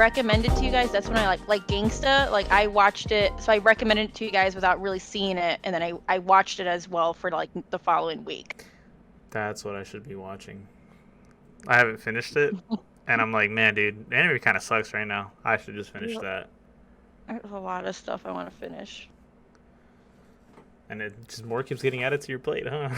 recommend it to you guys, that's when I like Gangsta. Like I watched it, so I recommended it to you guys without really seeing it, and then I watched it as well for like the following week. That's what I should be watching. I haven't finished it, and I'm like, man, dude, the anime kind of sucks right now. I should just finish that. There's a lot of stuff I want to finish. And it just more keeps getting added to your plate, huh?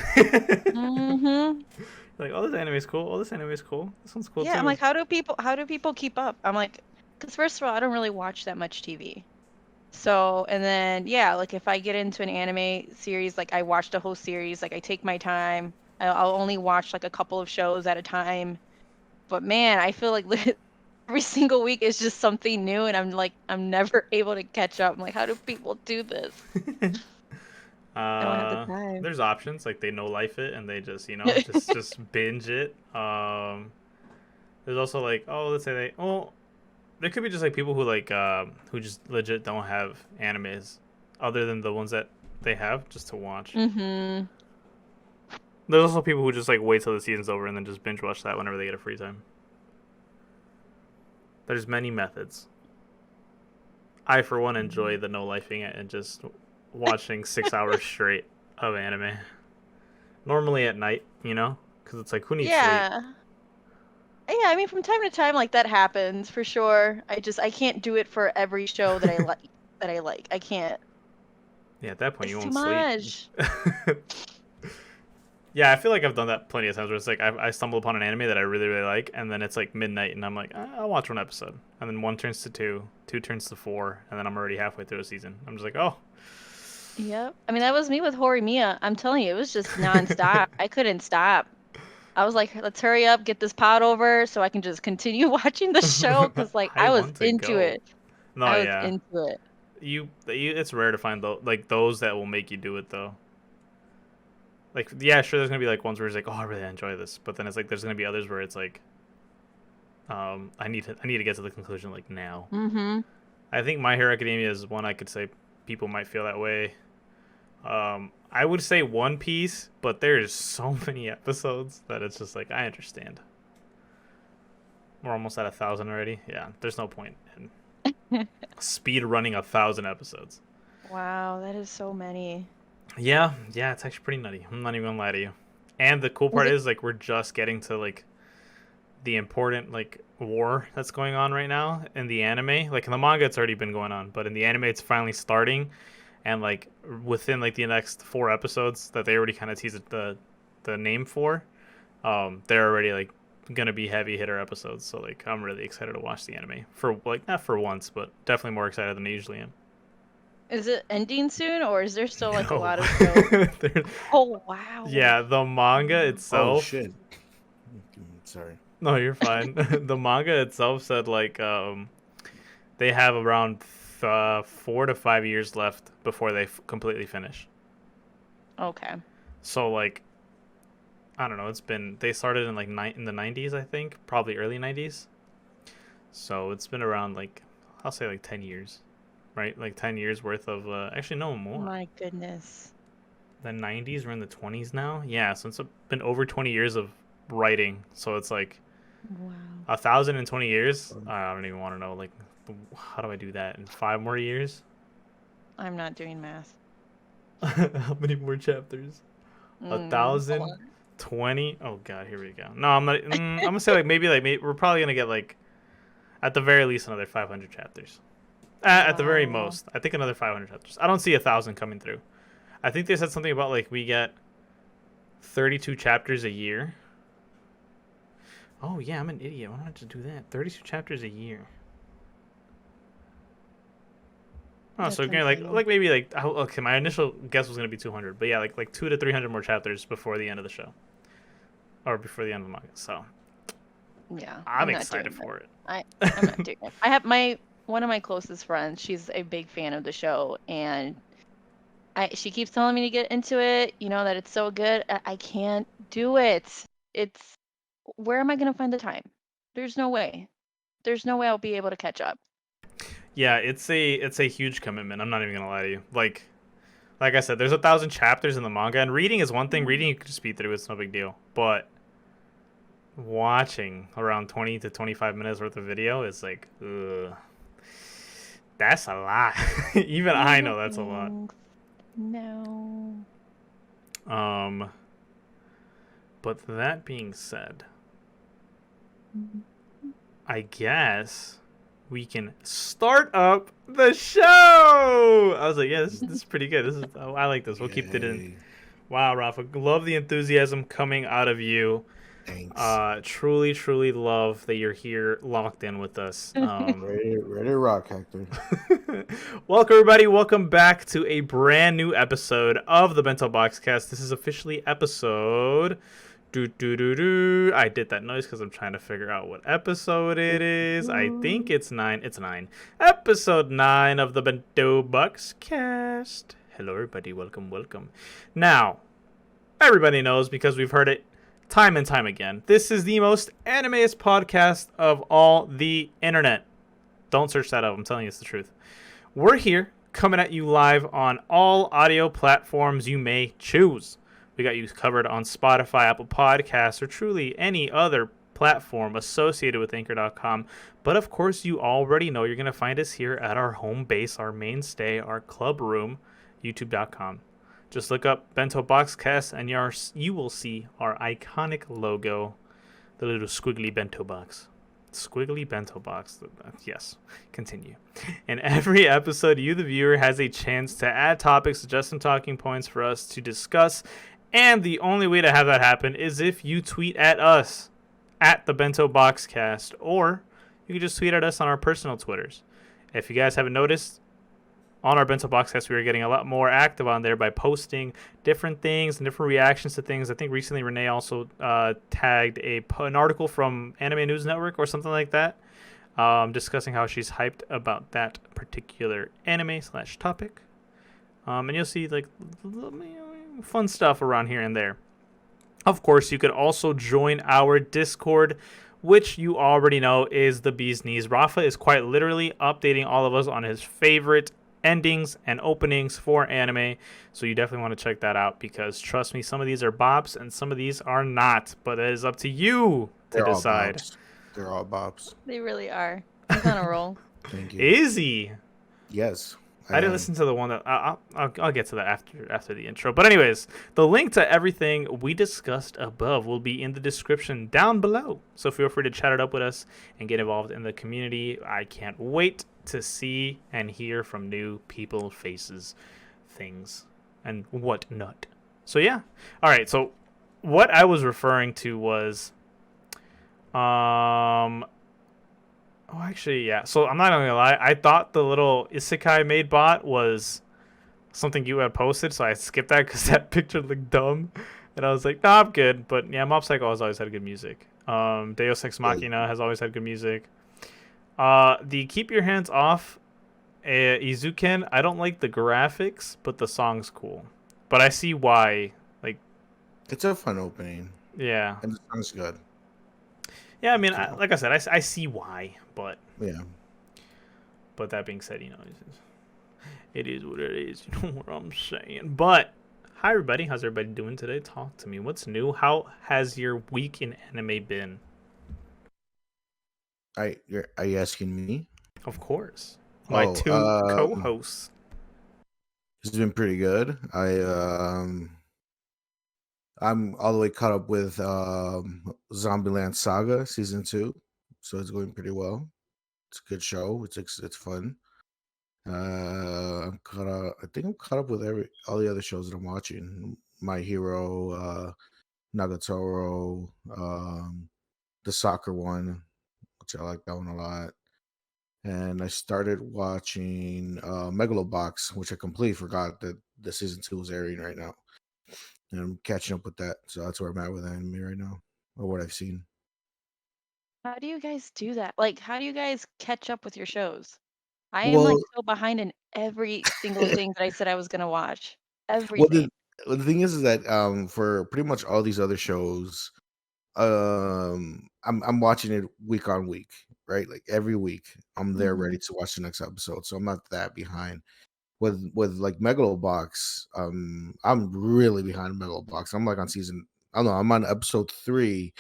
Like, oh, this anime is cool. Oh, this anime is cool. This one's cool too. Yeah, I'm like, how do people keep up? I'm like, because first of all, I don't really watch that much TV. So, and then, yeah, like if I get into an anime series, like I watch the whole series, like I take my time. I'll only watch like a couple of shows at a time. But man, I feel like every single week is just something new, and I'm never able to catch up. I'm like, how do people do this? I don't have the time. There's options, like they no life it and they just, just binge it. There's also like, oh, let's say there could be just like people who like who just legit don't have animes other than the ones that they have just to watch. Mm-hmm. There's also people who just like wait till the season's over and then just binge watch that whenever they get a free time. There's many methods. I for one enjoy the no lifing it and just watching 6 hours straight of anime. Normally at night, because it's like, who needs sleep? Yeah, I mean, from time to time, like that happens for sure. I can't do it for every show that I like. I can't. Yeah, at that point you It's won't too sleep. much. Yeah, I feel like I've done that plenty of times where it's like I stumble upon an anime that I really, really like, and then it's like midnight, and I'm like, I'll watch one episode. And then one turns to two turns to four, and then I'm already halfway through a season. I'm just like, oh. Yep. I mean, that was me with Horimiya. I'm telling you, it was just nonstop. I couldn't stop. I was like, let's hurry up, get this pod over so I can just continue watching the show, because like I was into it. No, I was yeah. into it. It's rare to find those that will make you do it though. Like, yeah, sure, there's gonna be like ones where it's like, oh, I really enjoy this, but then it's like there's gonna be others where it's like, I need to get to the conclusion like now. Mm-hmm. I think My Hero Academia is one I could say people might feel that way. I would say One Piece, but there's so many episodes that it's just like, I understand. We're almost at 1,000 already. Yeah, there's no point in speed running 1,000 episodes. Wow, that is so many. Yeah, it's actually pretty nutty. I'm not even gonna lie to you. And the cool part is like we're just getting to like the important like war that's going on right now in the anime. Like in the manga, it's already been going on, but in the anime, it's finally starting. And like within like the next 4 episodes that they already kind of teased the name for, they're already like gonna be heavy hitter episodes. So like I'm really excited to watch the anime for like not for once, but definitely more excited than I usually am. Is it ending soon, or is there still like a lot of shows? Oh wow. Yeah, the manga itself. Oh shit. Sorry. No, you're fine. The manga itself said like they have around 4 to 5 years left before they completely finish. Okay. So like, I don't know. They started in like in the 90s, I think, probably early 90s. So it's been around like, I'll say like 10 years, right? Like 10 years worth of actually no more. My goodness. The 90s, we're in the 20s now. Yeah, so it's been over 20 years of writing. So it's like, wow, 1,020 years. I don't even want to know like. How do I do that in 5 more years? I'm not doing math. How many more chapters? 1,020. Oh god, here we go. No, I'm not. I'm gonna say maybe we're probably gonna get like, at the very least, another 500 chapters. At the very most, I think another 500 chapters. I don't see 1,000 coming through. I think they said something about like we get 32 chapters a year. Oh yeah, I'm an idiot. Why don't I just do that? 32 chapters a year. Oh, so again, like maybe like okay, my initial guess was gonna be 200, but yeah, like 200 to 300 more chapters before the end of the show, or before the end of the manga. So yeah, I'm excited for it. I'm not doing it. I have one of my closest friends. She's a big fan of the show, and she keeps telling me to get into it. That it's so good. I can't do it. Where am I gonna find the time? There's no way. I'll be able to catch up. Yeah, it's a huge commitment. I'm not even gonna lie to you. Like I said, there's 1,000 chapters in the manga, and reading is one thing. Reading you can just speed through; it's no big deal. But watching around 20 to 25 minutes worth of video is like, ugh. That's a lot. Even I know that's a lot. No. But that being said, I guess we can start up the show. I was like, yeah, this is pretty good. I like this. We'll keep it in. Yay. Wow, Rafa, love the enthusiasm coming out of you. Thanks. Truly love that you're here locked in with us. Ready to rock, Hector. Welcome, everybody. Welcome back to a brand new episode of the Bento Boxcast. This is officially episode... I did that noise because I'm trying to figure out what episode it is. I think it's 9. It's 9. Episode 9 of the Bento Boxcast. Hello, everybody. Welcome. Now, everybody knows because we've heard it time and time again. This is the most animeist podcast of all the internet. Don't search that up. I'm telling you it's the truth. We're here coming at you live on all audio platforms you may choose. We got you covered on Spotify, Apple Podcasts, or truly any other platform associated with Anchor.com. But of course, you already know you're going to find us here at our home base, our mainstay, our club room, YouTube.com. Just look up Bento Boxcast and you will see our iconic logo, the little squiggly bento box. Squiggly bento box. Yes, continue. In every episode, you, the viewer, has a chance to add topics, suggest some talking points for us to discuss. And the only way to have that happen is if you tweet at us, at the Bento Boxcast, or you can just tweet at us on our personal Twitters. If you guys haven't noticed, on our Bento Boxcast, we are getting a lot more active on there by posting different things and different reactions to things. I think recently Renee also tagged an article from Anime News Network or something like that, discussing how she's hyped about that particular anime/topic. And you'll see like fun stuff around here and there. Of course, you could also join our Discord, which you already know is the bee's knees. Rafa is quite literally updating all of us on his favorite endings and openings for anime, so you definitely want to check that out because trust me, some of these are bops and some of these are not, but it is up to you to decide. They're all bops. They really are. He's on a roll. Thank you. Is he? Yes. I didn't listen to the one that I'll get to that after the intro. But anyways, the link to everything we discussed above will be in the description down below. So feel free to chat it up with us and get involved in the community. I can't wait to see and hear from new people, faces, things, and whatnot. So yeah. All right. So what I was referring to was, oh, actually, yeah. So I'm not gonna lie. I thought the little isekai made bot was something you had posted, so I skipped that because that picture looked dumb, and I was like, nah, I'm good. But yeah, Mob Psycho has always had good music. Deus Ex Machina has always had good music. The Keep Your Hands Off Izuken, I don't like the graphics, but the song's cool. But I see why. Like, it's a fun opening. Yeah. And the song's good. Yeah, I mean, like I said, I see why, but yeah. But that being said, it is what it is. You know what I'm saying? But hi, everybody. How's everybody doing today? Talk to me. What's new? How has your week in anime been? Are you asking me? Of course. My two co-hosts. It's been pretty good. I'm all the way caught up with Zombieland Saga season 2, so it's going pretty well. It's a good show. It's fun. I'm caught up. I think I'm caught up with all the other shows that I'm watching. My Hero, Nagatoro, the soccer one, which I like that one a lot. And I started watching Megalobox, which I completely forgot that the season 2 was airing right now. And I'm catching up with that. So that's where I'm at with anime right now, or what I've seen. How do you guys do that? Like, how do you guys catch up with your shows? I am like so behind in every single thing that I said I was gonna watch. Everything. Well, the thing is that for pretty much all these other shows, I'm watching it week on week, right? Like every week, I'm there ready to watch the next episode, so I'm not that behind. With like Megalobox, I'm really behind Megalobox. I'm like on season, I don't know, I'm on episode 3,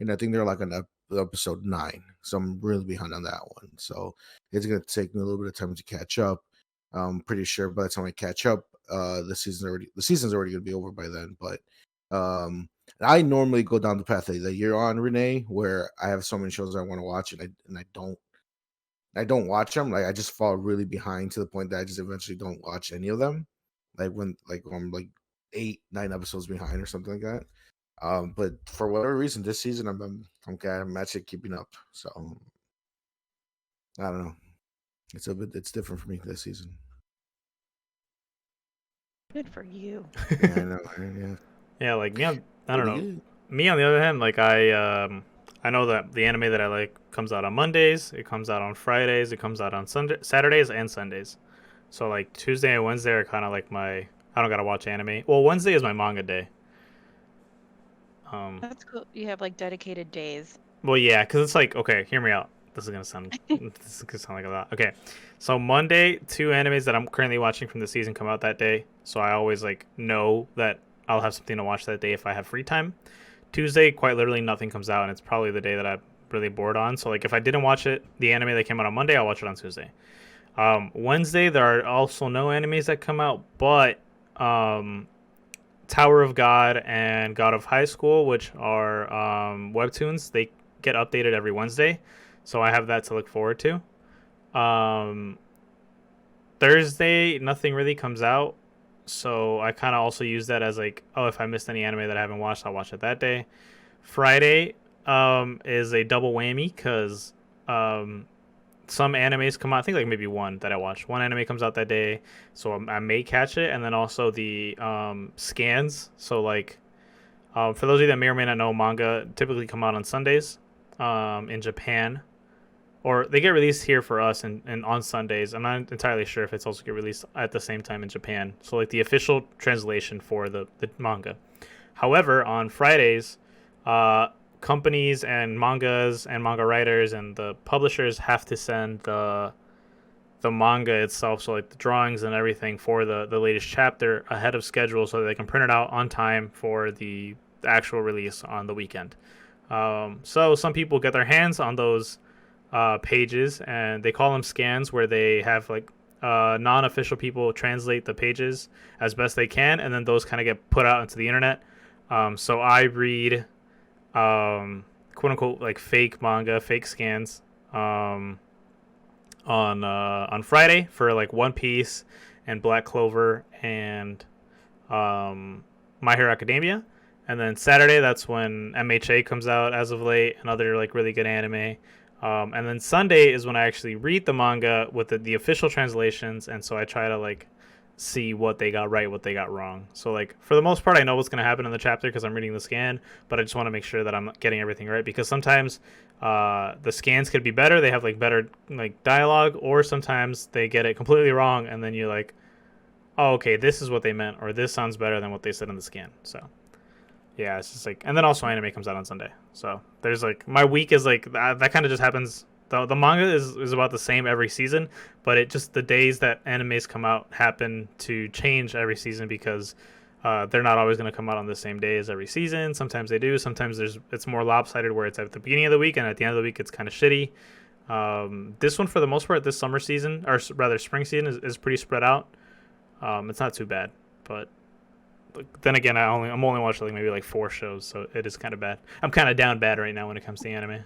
and I think they're like on episode 9, so I'm really behind on that one. So it's gonna take me a little bit of time to catch up. I'm pretty sure by the time I catch up, the season's already gonna be over by then. But I normally go down the path that you're on, Renee, where I have so many shows I want to watch, and I don't watch them. Like I just fall really behind to the point that I just eventually don't watch any of them. Like I'm like 8, 9 episodes behind or something like that. But for whatever reason, this season I'm actually keeping up. So I don't know. It's different for me this season. Good for you. Yeah, I know. Yeah, Yeah, like me, I don't know. good. Me on the other hand, like I know that the anime that I like comes out on Mondays, it comes out on Fridays, it comes out on Saturdays and Sundays. So like Tuesday and Wednesday are kind of like I don't gotta watch anime. Well, Wednesday is my manga day. That's cool. You have like dedicated days. Well, yeah, because it's like, okay, hear me out. This is gonna sound like a lot. Okay, so Monday, 2 animes that I'm currently watching from the season come out that day. So I always like know that I'll have something to watch that day if I have free time. Tuesday, quite literally nothing comes out, and it's probably the day that I'm really bored on. So like if I didn't watch the anime that came out on Monday, I'll watch it on Tuesday. Wednesday, there are also no animes that come out, but Tower of God and God of High School, which are webtoons, they get updated every Wednesday, so I have that to look forward to. Thursday, nothing really comes out, so I kind of also use that as like, oh, if I missed any anime that I haven't watched, I'll watch it that day. Friday is a double whammy because some animes come out. I think like maybe one that I watched. One anime comes out that day, so I may catch it, and then also the scans. So like, for those of you that may or may not know, manga typically come out on Sundays in Japan, or they get released here for us and on Sundays. I'm not entirely sure if it's also get released at the same time in Japan. So like the official translation for the manga. However, on Fridays, companies and mangas and manga writers and the publishers have to send the manga itself, so like the drawings and everything for the latest chapter ahead of schedule so that they can print it out on time for the actual release on the weekend. So some people get their hands on those pages, and they call them scans, where they have like non-official people translate the pages as best they can, and then those kind of get put out into the internet. So I read quote unquote like fake manga, fake scans on Friday for like One Piece and Black Clover and My Hero Academia, and then Saturday that's when MHA comes out as of late, and other like really good anime. And then Sunday is when I actually read the manga with the official translations, and so I try to like see what they got right, what they got wrong. So like for the most part, I know what's going to happen in the chapter because I'm reading the scan, but I just want to make sure that I'm getting everything right, because sometimes the scans could be better. They have like better like dialogue, or sometimes they get it completely wrong, and then you're like, oh, okay, this is what they meant, or this sounds better than what they said in the scan. So yeah, it's just like, and then also anime comes out on Sunday. So there's like, my week is like, that kind of just happens. The manga is about the same every season, but it just, the days that animes come out happen to change every season, because they're not always going to come out on the same day as every season. Sometimes they do. Sometimes it's more lopsided, where it's at the beginning of the week, and at the end of the week it's kind of shitty. This one, for the most part, this summer season, or rather spring season, is pretty spread out. It's not too bad, but then again, I'm only watching like maybe like 4 shows, so it is kind of bad. I'm kind of down bad right now when it comes to anime.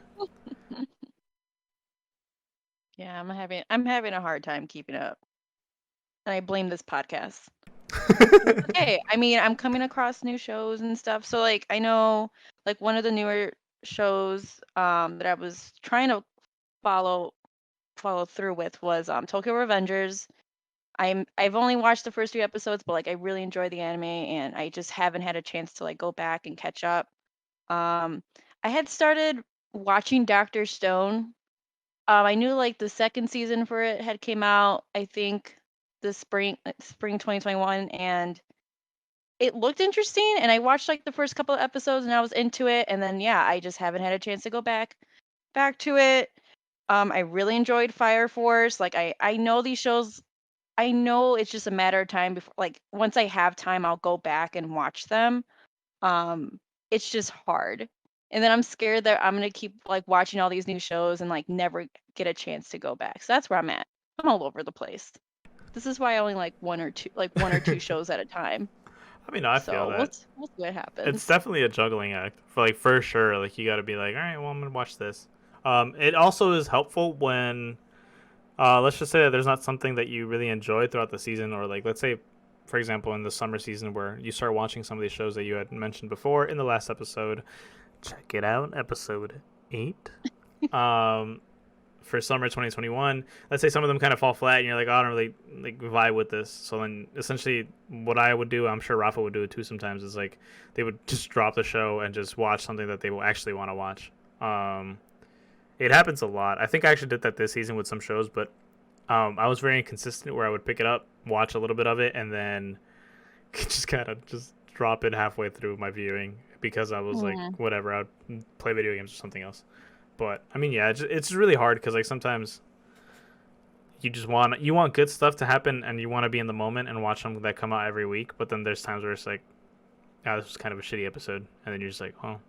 Yeah, I'm having a hard time keeping up, and I blame this podcast. Okay, I mean, I'm coming across new shows and stuff. So like, I know like one of the newer shows that I was trying to follow through with was Tokyo Revengers. I've only watched the first 3 episodes, but like I really enjoy the anime, and I just haven't had a chance to like go back and catch up. I had started watching Dr. Stone. I knew like the second season for it had came out, I think the spring 2021, and it looked interesting, and I watched like the first couple of episodes and I was into it, and then yeah, I just haven't had a chance to go back to it. I really enjoyed Fire Force. Like I know these shows, I know it's just a matter of time before, like once I have time I'll go back and watch them. It's just hard. And then I'm scared that I'm gonna keep like watching all these new shows and like never get a chance to go back. So that's where I'm at. I'm all over the place. This is why I only like one or two shows at a time. I mean, I feel So that. we'll see what happens. It's definitely a juggling act for sure. Like you got to be like, all right, well, I'm gonna watch this. It also is helpful when, let's just say that there's not something that you really enjoy throughout the season, or like let's say, for example, in the summer season where you start watching some of these shows that you had mentioned before in the last episode. Check it out, episode 8. For summer 2021, let's say some of them kind of fall flat and you're like, oh, I don't really like vibe with this. So then essentially what I would do, I'm sure Rafa would do it too sometimes, is like they would just drop the show and just watch something that they will actually want to watch. It happens a lot. I think I actually did that this season with some shows, but I was very inconsistent where I would pick it up, watch a little bit of it, and then just kind of just drop it halfway through my viewing because I was like, whatever, I'd play video games or something else. But I mean, yeah, it's really hard because like sometimes you want good stuff to happen and you want to be in the moment and watch them that come out every week. But then there's times where it's like, oh, this was kind of a shitty episode, and then you're just like, oh,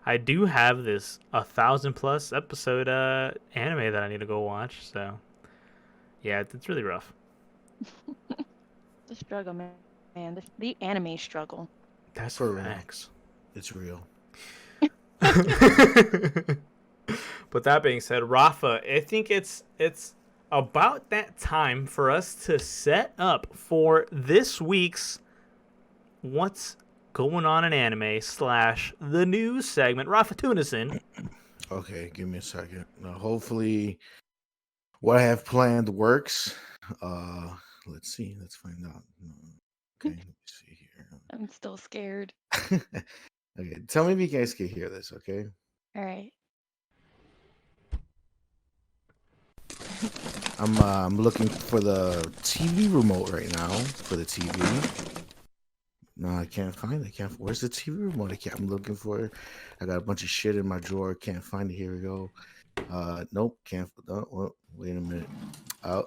I do have this 1,000+ episode anime that I need to go watch. So yeah, it's really rough. The struggle, man. The anime struggle. That's For facts. It's real. But that being said, Rafa, I think it's about that time for us to set up for this week's What's Going On in Anime / the news segment. Rafa, tune us in. Okay, give me a second. Now, hopefully, what I have planned works. Let's see. Let's find out. Okay, let me see here. I'm still scared. Okay, tell me if you guys can hear this. Okay. All right. I'm looking for the TV remote right now for the TV. No, I can't find it. Where's the TV remote? I'm looking for it. I got a bunch of shit in my drawer. Can't find it. Here we go. Nope. Can't. Oh, well, wait a minute. Oh,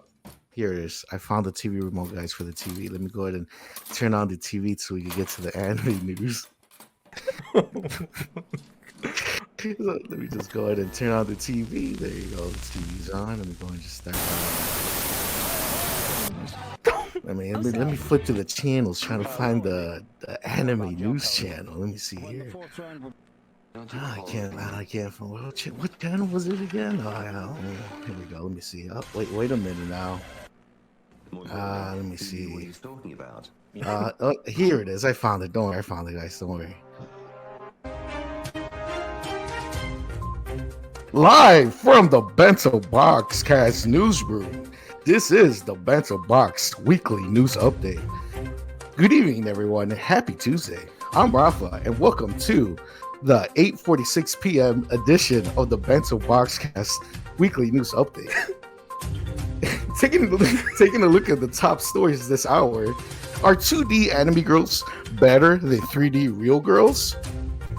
here it is. I found the TV remote, guys, for the TV. Let me go ahead and turn on the TV so we can get to the anime news. Let me just go ahead and turn on the TV. There you go. The TV's on. Let me go and just start. Let me flip to the channels, trying to find the anime news channel. Let me see here. I can't find what channel was it again? Oh, yeah. Here we go. Let me see. Oh, wait a minute now. Let me see. What he's talking about. Oh, here it is. I found it. Don't worry. I found it, guys. Don't worry. Live from the Bento Boxcast newsroom, this is the Bento Box weekly news update. Good evening, everyone, and happy Tuesday. I'm Rafa, and welcome to the 8:46 p.m. edition of the Bento Boxcast weekly news update. Taking a look at the top stories this hour, are 2D anime girls better than 3D real girls?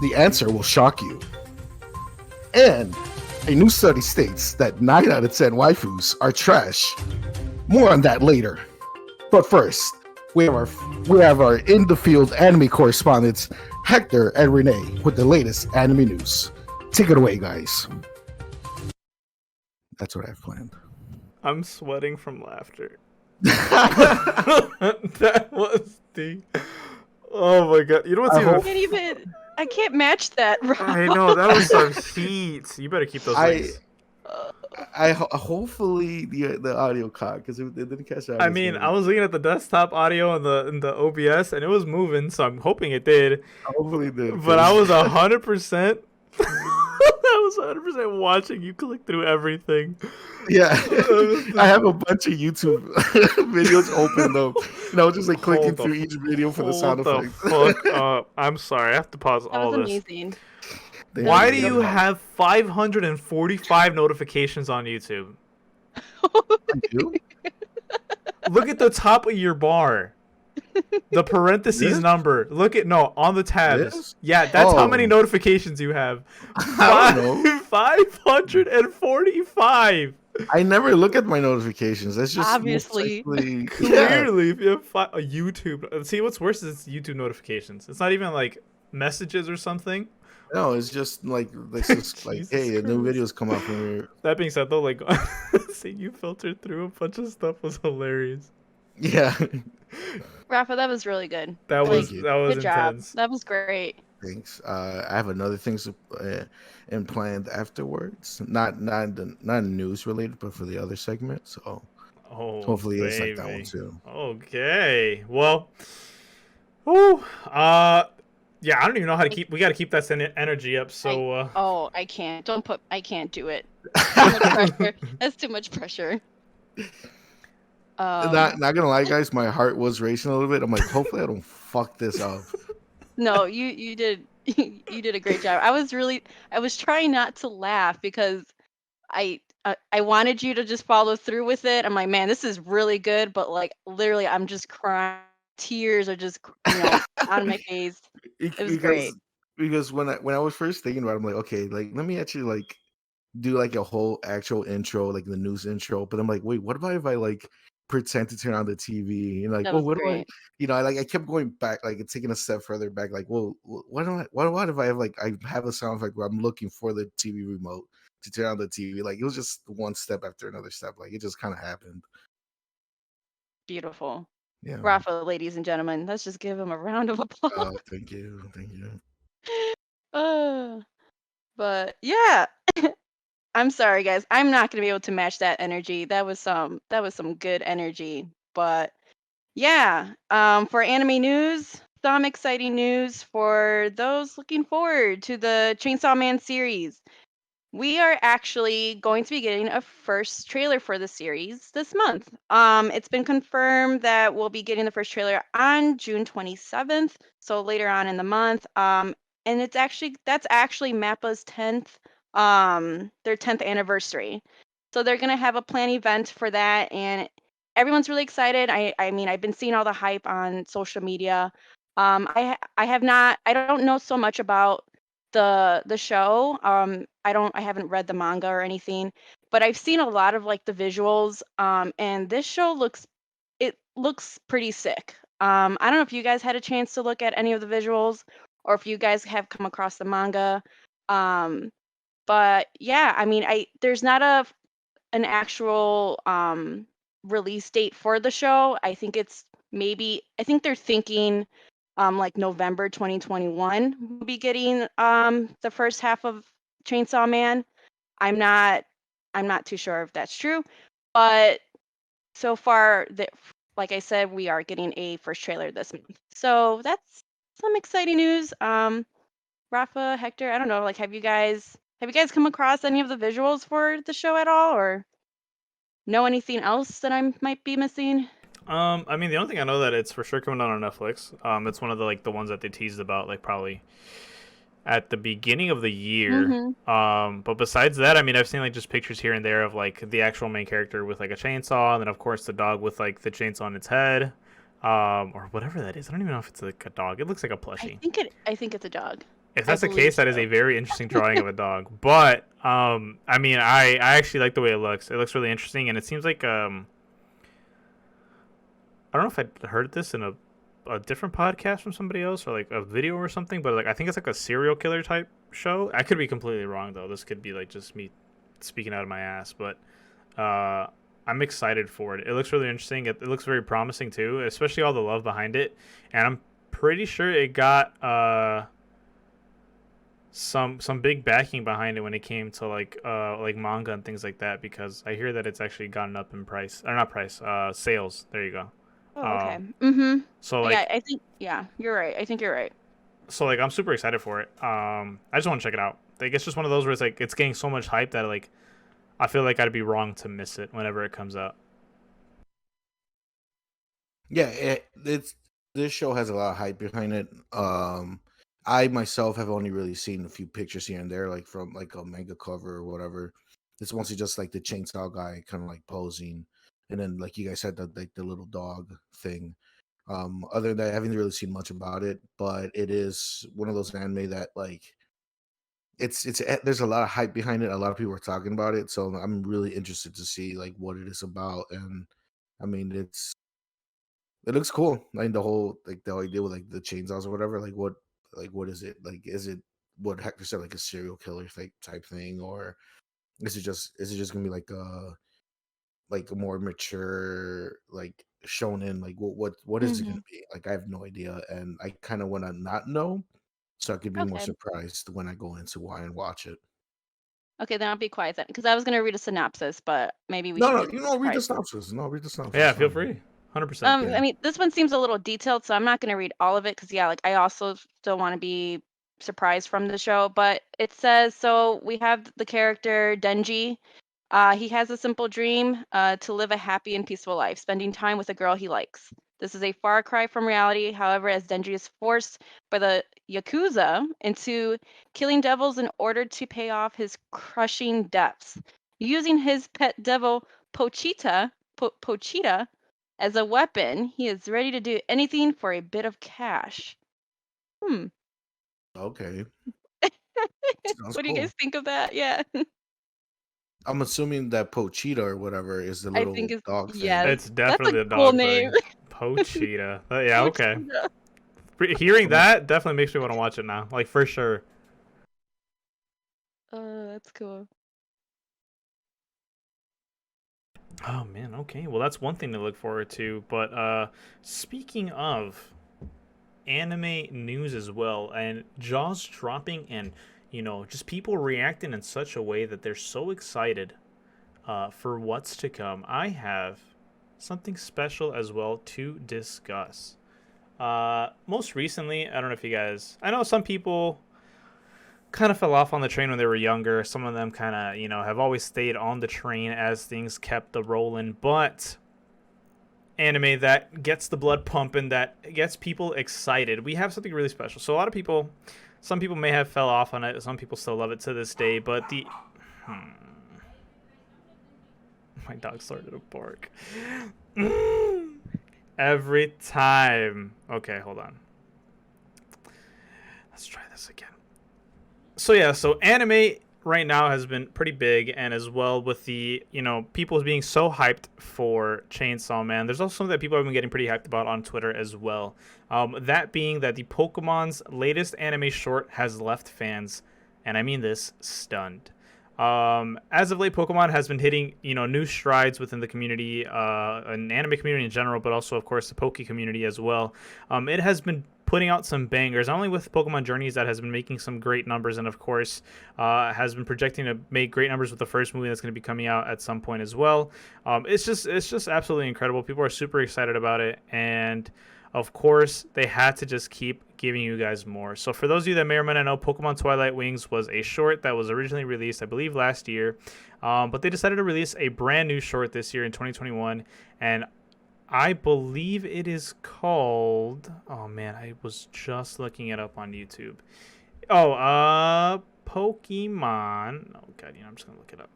The answer will shock you. And a new study states that 9 out of 10 waifus are trash. More on that later. But first, we have our in the field anime correspondents Hector and Renee with the latest anime news. Take it away, guys. That's what I have planned. I'm sweating from laughter. That was the. Oh my god! You know what's I can't match that. I know that was some heat. You better keep those. I hopefully the audio caught because it didn't catch that. I mean, I was looking at the desktop audio in the OBS and it was moving, so I'm hoping it did. Hopefully it did. But I was 100%. I was 100% watching you click through everything. Yeah, I have a bunch of YouTube videos opened up, and I was just like clicking through each video for the sound effects. Fuck I'm sorry, I have to pause all this. Amazing. Why do you have 545 notifications on YouTube? Look at the top of your bar. The parentheses number. Look at on the tabs. This? Yeah, that's how many notifications you have. I don't know. 545. I never look at my notifications. That's just obviously clearly. If you have YouTube, see what's worse is it's YouTube notifications. It's not even like messages or something No, it's just like this is like, Jesus hey, a new Christ. video's come out from your. That being said, though, like seeing you filter through a bunch of stuff was hilarious. Yeah. Rafa, that was really good. That Like, was Thank you. that was good job. intense. That was great. Thanks. I have another things and planned afterwards. Not news related, but for the other segment. So Oh hopefully it's like that one baby. too. Okay. Well. Oh. Yeah. I don't even know how to keep. We got to keep that energy up. So. I can't. I can't do it. Too much pressure. That's too much pressure. Not gonna lie, guys. My heart was racing a little bit. I'm like, hopefully I don't fuck this up. No, you did you did a great job. I was trying not to laugh because I wanted you to just follow through with it. I'm like, man, this is really good, but like literally, I'm just crying. Tears are just on my face. It was great. because when I was first thinking about it, I'm like, okay, like let me actually like do like a whole actual intro, like the news intro. But I'm like, wait, what about if I like pretend to turn on the TV and like, That well, was what do I, great. I kept going back, like taking a step further back, like, well, what if I have like I have a sound effect where I'm looking for the TV remote to turn on the TV? Like it was just one step after another step, like it just kind of happened. Beautiful. Yeah. Rafa, ladies and gentlemen, let's just give him a round of applause. Thank you, thank you. But yeah, I'm sorry guys. I'm not gonna be able to match that energy. That was some good energy. But yeah, for anime news, some exciting news for those looking forward to the Chainsaw Man series. We are actually going to be getting a first trailer for the series this month. It's been confirmed that we'll be getting the first trailer on June 27th, so later on in the month. And that's actually Mappa's 10th, their 10th anniversary. So they're gonna have a planned event for that, and everyone's really excited. I mean, I've been seeing all the hype on social media. I have not. I don't know so much about the show. I haven't read the manga or anything, but I've seen a lot of like the visuals. And this show looks pretty sick. I don't know if you guys had a chance to look at any of the visuals or if you guys have come across the manga. Um, but yeah, I mean, I there's not an actual release date for the show. I think they're thinking like November 2021 we'll be getting the first half of Chainsaw Man. I'm not I'm not too sure if that's true, but so far that like I said, we are getting a first trailer this month. So that's some exciting news. Rafa, Hector, I don't know, like have you guys come across any of the visuals for the show at all or know anything else that I might be missing? I mean, the only thing I know that it's for sure coming out on Netflix. It's one of the ones that they teased about, like probably at the beginning of the year. Mhm. But besides that, I mean, I've seen like just pictures here and there of like the actual main character with like a chainsaw, and then of course the dog with like the chainsaw on its head, or whatever that is. I don't even know if it's like a dog. It looks like a plushie. I think it's a dog. If I that's the believe case, that is so. a very interesting drawing of a dog. But I mean, I actually like the way it looks. It looks really interesting, and it seems like I don't know if I heard this in a different podcast from somebody else or like a video or something, but like I think it's like a serial killer type show. I could be completely wrong though. This could be like just me speaking out of my ass, but I'm excited for it. It looks really interesting. It looks very promising too, especially all the love behind it. And I'm pretty sure it got some big backing behind it when it came to like manga and things like that, because I hear that it's actually gotten up in price, or not price, sales. There you go. Oh, okay. Um, Mhm. so Yeah, like you're right. I think you're right. I'm super excited for it. I just want to check it out. Like it's just one of those where it's like it's getting so much hype that like I feel like I'd be wrong to miss it whenever it comes out. Yeah, it's this show has a lot of hype behind it. I myself have only really seen a few pictures here and there, like from like a manga cover or whatever. It's mostly just like the chainsaw guy kind of like posing, and then like you guys said, the little dog thing. Other than that, I haven't really seen much about it, but it is one of those anime that like there's a lot of hype behind it. A lot of people are talking about it, so I'm really interested to see like what it is about. And I mean, it looks cool. Like the whole idea with like the chainsaws or whatever. Like what is it? Like is it what Hector said, like a serial killer type thing, or is it just gonna be like a more mature, like shonen? Like what is it Hmm. gonna be? Like I have no idea, and I kind of want to not know, so I could be more Okay. surprised when I go into why and watch it. Okay, then I'll be quiet then, because I was gonna read a synopsis, but maybe we No, should no, do read the surprise. synopsis. No, read the Yeah, synopsis. feel No. free. 100%. Yeah. I mean, this one seems a little detailed, so I'm not gonna read all of it because yeah, like I also still want to be surprised from the show. But it says so we have the character Denji. He has a simple dream to live a happy and peaceful life, spending time with a girl he likes. This is a far cry from reality, however, as Denji is forced by the Yakuza into killing devils in order to pay off his crushing debts. Using his pet devil Pochita as a weapon, he is ready to do anything for a bit of cash. Hmm. Okay. Sounds What do you cool. guys think of that? Yeah. I'm assuming that Pochita or whatever is the I think little it's dog thing. yes. It's That's a definitely a cool dog name. thing. Pochita. Yeah, okay. Pochita. Hearing that definitely makes me want to watch it now. Like, for sure. That's cool. Oh, man, okay. Well, that's one thing to look forward to. But speaking of anime news as well, and jaws dropping and, just people reacting in such a way that they're so excited for what's to come, I have something special as well to discuss. Most recently, I don't know if you guys, I know some people kind of fell off on the train when they were younger. Some of them kind of, have always stayed on the train as things kept the rolling. But anime that gets the blood pumping, that gets people excited, we have something really special. So a lot of people, some people may have fell off on it. Some people still love it to this day. But my dog started to bark. Every time. Okay, hold on. Let's try this again. So anime right now has been pretty big, and as well with the, people being so hyped for Chainsaw Man, there's also something that people have been getting pretty hyped about on Twitter as well. That being that the Pokemon's latest anime short has left fans, and I mean this, stunned. As of late, Pokemon has been hitting, new strides within the community, an anime community in general, but also, of course, the Poke community as well. It has been putting out some bangers, not only with Pokemon Journeys that has been making some great numbers, and of course, has been projecting to make great numbers with the first movie that's going to be coming out at some point as well. It's just absolutely incredible. People are super excited about it, and of course, they had to just keep giving you guys more. So for those of you that may or may not know, Pokemon Twilight Wings was a short that was originally released, I believe, last year. But they decided to release a brand new short this year in 2021. And I believe it is called... Oh, man, I was just looking it up on YouTube. Pokemon... Oh, God, I'm just going to look it up.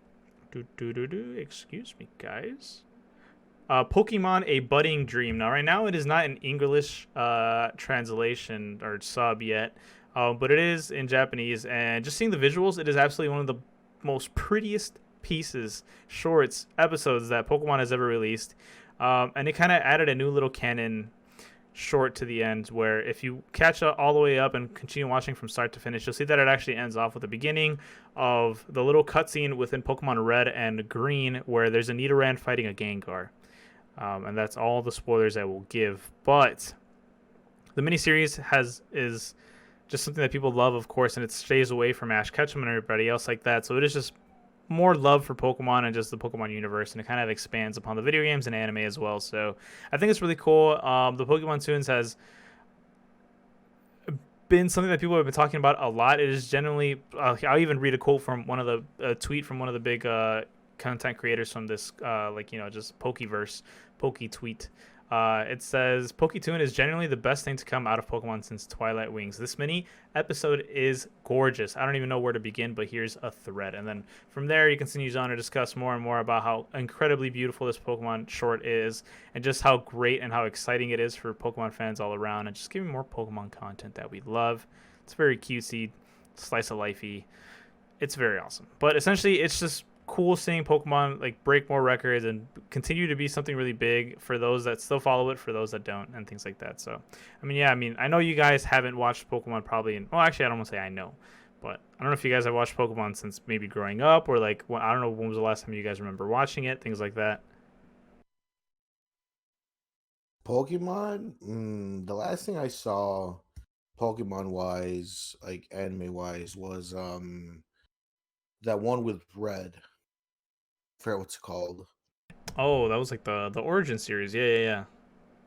Excuse me, guys. Pokemon A Budding Dream. Now, right now, it is not an English translation or sub yet, but it is in Japanese. And just seeing the visuals, it is absolutely one of the most prettiest pieces, shorts, episodes that Pokemon has ever released. And it kind of added a new little canon short to the end, where if you catch all the way up and continue watching from start to finish, you'll see that it actually ends off with the beginning of the little cutscene within Pokemon Red and Green, where there's a Nidoran fighting a Gengar. And that's all the spoilers I will give. But the miniseries is just something that people love, of course, and it stays away from Ash Ketchum and everybody else like that. So it is just more love for Pokemon and just the Pokemon universe, and it kind of expands upon the video games and anime as well. So I think it's really cool. The Pokemon Tunes has been something that people have been talking about a lot. It is generally, I'll even read a quote from one of the tweet from one of the big content creators from this, just Pokeverse, Poke tweet. It says, Poketoon is genuinely the best thing to come out of Pokemon since Twilight Wings. This mini episode is gorgeous. I don't even know where to begin, but here's a thread. And then from there, you continue on to discuss more and more about how incredibly beautiful this Pokemon short is, and just how great and how exciting it is for Pokemon fans all around, and just giving more Pokemon content that we love. It's very cutesy, slice of lifey. It's very awesome. But essentially, it's just cool seeing Pokemon like break more records and continue to be something really big for those that still follow it, for those that don't, and things like that. So I know you guys haven't watched Pokemon probably well, actually, I don't want to say I know, But I don't know if you guys have watched Pokemon since maybe growing up, or like I don't know when was the last time you guys remember watching it, things like that. Pokemon. The last thing I saw, Pokemon wise, like anime wise, was that one with Red. I forget what's it called. Oh, that was like the Origin series. Yeah, yeah, yeah.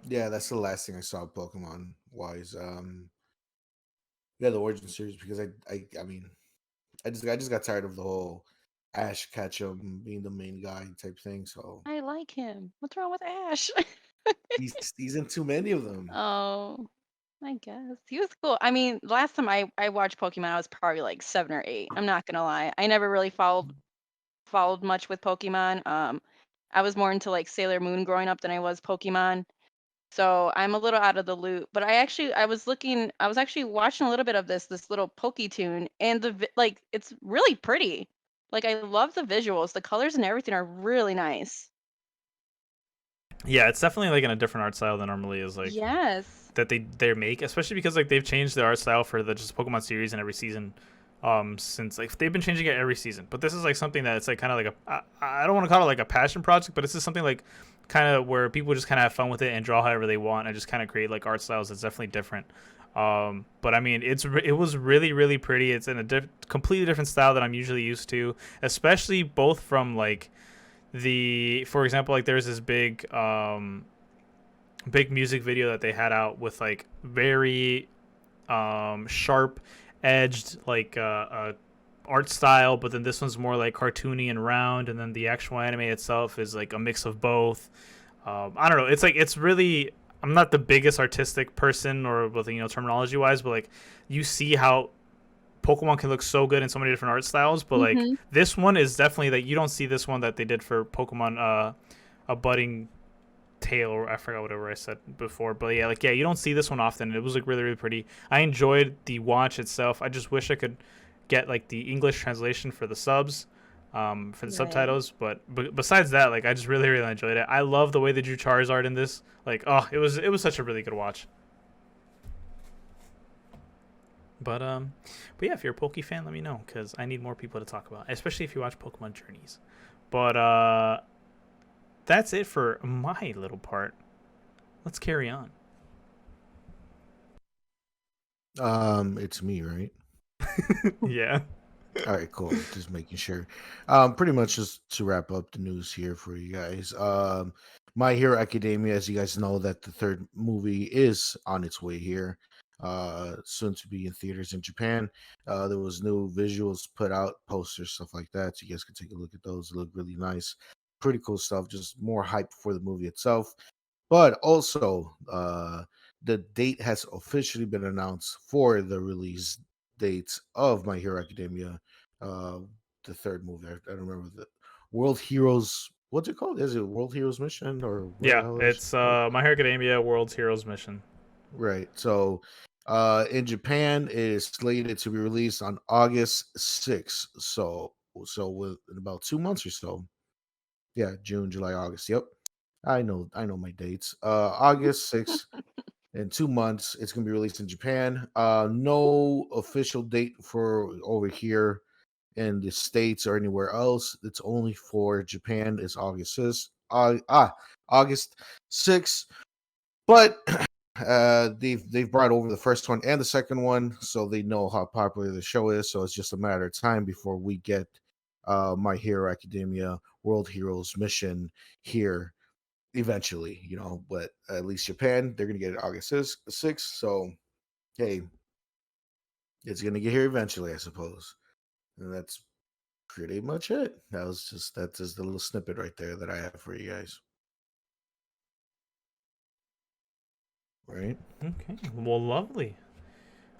Yeah, that's the last thing I saw Pokemon wise. Yeah, the Origin series, because I mean, I just got tired of the whole Ash Ketchum being the main guy type thing. So I like him. What's wrong with Ash? he's in too many of them. Oh, I guess he was cool. I mean, last time I watched Pokemon, I was probably like 7 or 8. I'm not gonna lie. I never really followed much with Pokemon. I was more into like Sailor Moon growing up than I was Pokemon. So I'm a little out of the loop. But I was actually watching a little bit of this little Poketune, and like it's really pretty. Like I love the visuals. The colors and everything are really nice. Yeah, it's definitely like in a different art style than normally is like Yes. that they make, especially because like they've changed the art style for the just Pokemon series in every season. Since like they've been changing it every season, but this is like something that it's like kind of like I don't want to call it like a passion project, but it's just something like kind of where people just kind of have fun with it and draw however they want and just kind of create like art styles that's definitely different. But I mean, it was really pretty. It's in a completely different style that I'm usually used to, especially both from like for example, like there's this big music video that they had out with like very sharp edged like art style, but then this one's more like cartoony and round, and then the actual anime itself is like a mix of both. I don't know, it's really, I'm not the biggest artistic person or with terminology wise, but like you see how Pokemon can look so good in so many different art styles, but like Mhm. this one is definitely like you don't see this one that they did for Pokemon a budding tail, or I forgot whatever I said before, but yeah, like you don't see this one often. It was like really pretty. I enjoyed the watch itself. I just wish I could get like the English translation for the subs, for the Right. subtitles, but besides that, like I just really enjoyed it. I love the way they drew Charizard in this. Like, oh, it was such a really good watch. But yeah, if you're a Poke fan, let me know, because I need more people to talk about, especially if you watch Pokemon Journeys. But that's it for my little part. Let's carry on. It's me, right? Yeah. All right, cool. Just making sure. Pretty much just to wrap up the news here for you guys. My Hero Academia, as you guys know, that the third movie is on its way here. Soon to be in theaters in Japan. There was new visuals put out, posters, stuff like that. So you guys can take a look at those. They look really nice. Pretty cool stuff. Just more hype for the movie itself. But also, the date has officially been announced for the release dates of My Hero Academia, uh, the third movie. I don't remember the World Heroes. What's it called? Is it World Heroes Mission or what the Yeah, hell is it's it called? My Hero Academia World's Heroes Mission. Right. So, in Japan, it is slated to be released on August 6th. So in about 2 months or so. Yeah, June, July, August. Yep. I know my dates. August 6th. In 2 months, it's going to be released in Japan. No official date for over here in the States or anywhere else. It's only for Japan. It's August 6th. August 6th. But they've brought over the first one and the second one, so they know how popular the show is. So it's just a matter of time before we get My Hero Academia World Heroes Mission here eventually, but at least Japan, they're going to get it August 6th. So, hey, it's going to get here eventually, I suppose. And that's pretty much it. That's just the little snippet right there that I have for you guys. Right? Okay. Well, lovely.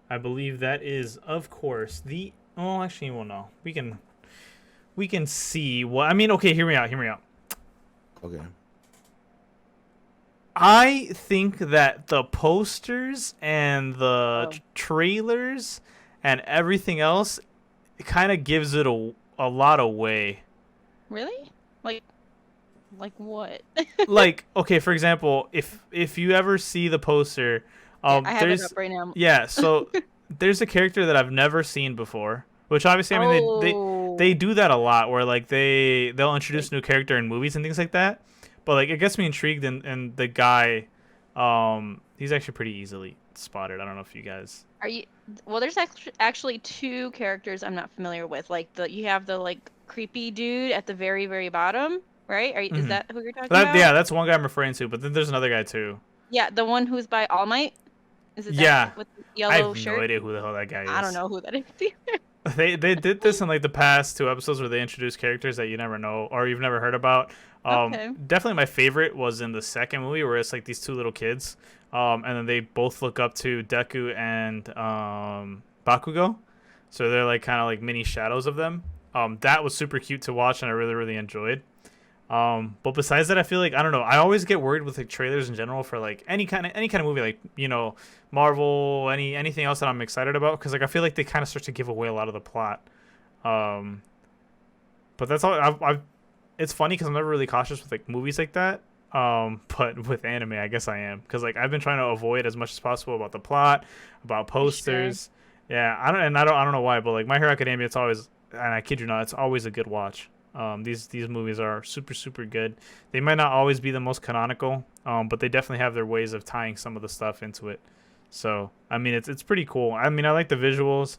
I believe that is, of course, the. Oh, actually, well, no. We can see what. I mean, okay. Hear me out. Hear me out. Okay. I think that the posters and the Oh, trailers and everything else kind of gives it a lot away. really? Like what? Like, okay, for example, if you ever see the poster, Yeah, I have it there's up right now. yeah, so there's a character that I've never seen before. Which obviously, I mean, Oh. they do that a lot, where like they'll introduce a new character in movies and things like that. But like it gets me intrigued, and the guy, he's actually pretty easily spotted. I don't know if you guys. Are you? Well, there's actually two characters I'm not familiar with. Like you have the like creepy dude at the very very bottom, right? Is that who you're talking about? Yeah, that's one guy I'm referring to. But then there's another guy too. Yeah, the one who's by All Might. Is it Yeah, that with the I yellow have shirt? no idea who the hell that guy is. I don't know who that is either. They did this in like the past two episodes where they introduced characters that you never know or you've never heard about. Okay. Definitely my favorite was in the second movie where it's like these two little kids, and then they both look up to Deku and Bakugo, so they're like kind of like mini shadows of them. That was super cute to watch and I really really enjoyed. But besides that, I feel like I don't know. I always get worried with like trailers in general for like any kind of movie, like Marvel, anything else that I'm excited about, because like I feel like they kind of start to give away a lot of the plot. But that's all. I've it's funny because I'm never really cautious with like movies like that. But with anime, I guess I am, because like I've been trying to avoid as much as possible about the plot, about posters. Sure. Yeah, I don't know why, but like My Hero Academia, it's always, and I kid you not, it's always a good watch. These movies are super super good. They might not always be the most canonical, but they definitely have their ways of tying some of the stuff into it. So I mean, it's pretty cool. I mean, I like the visuals.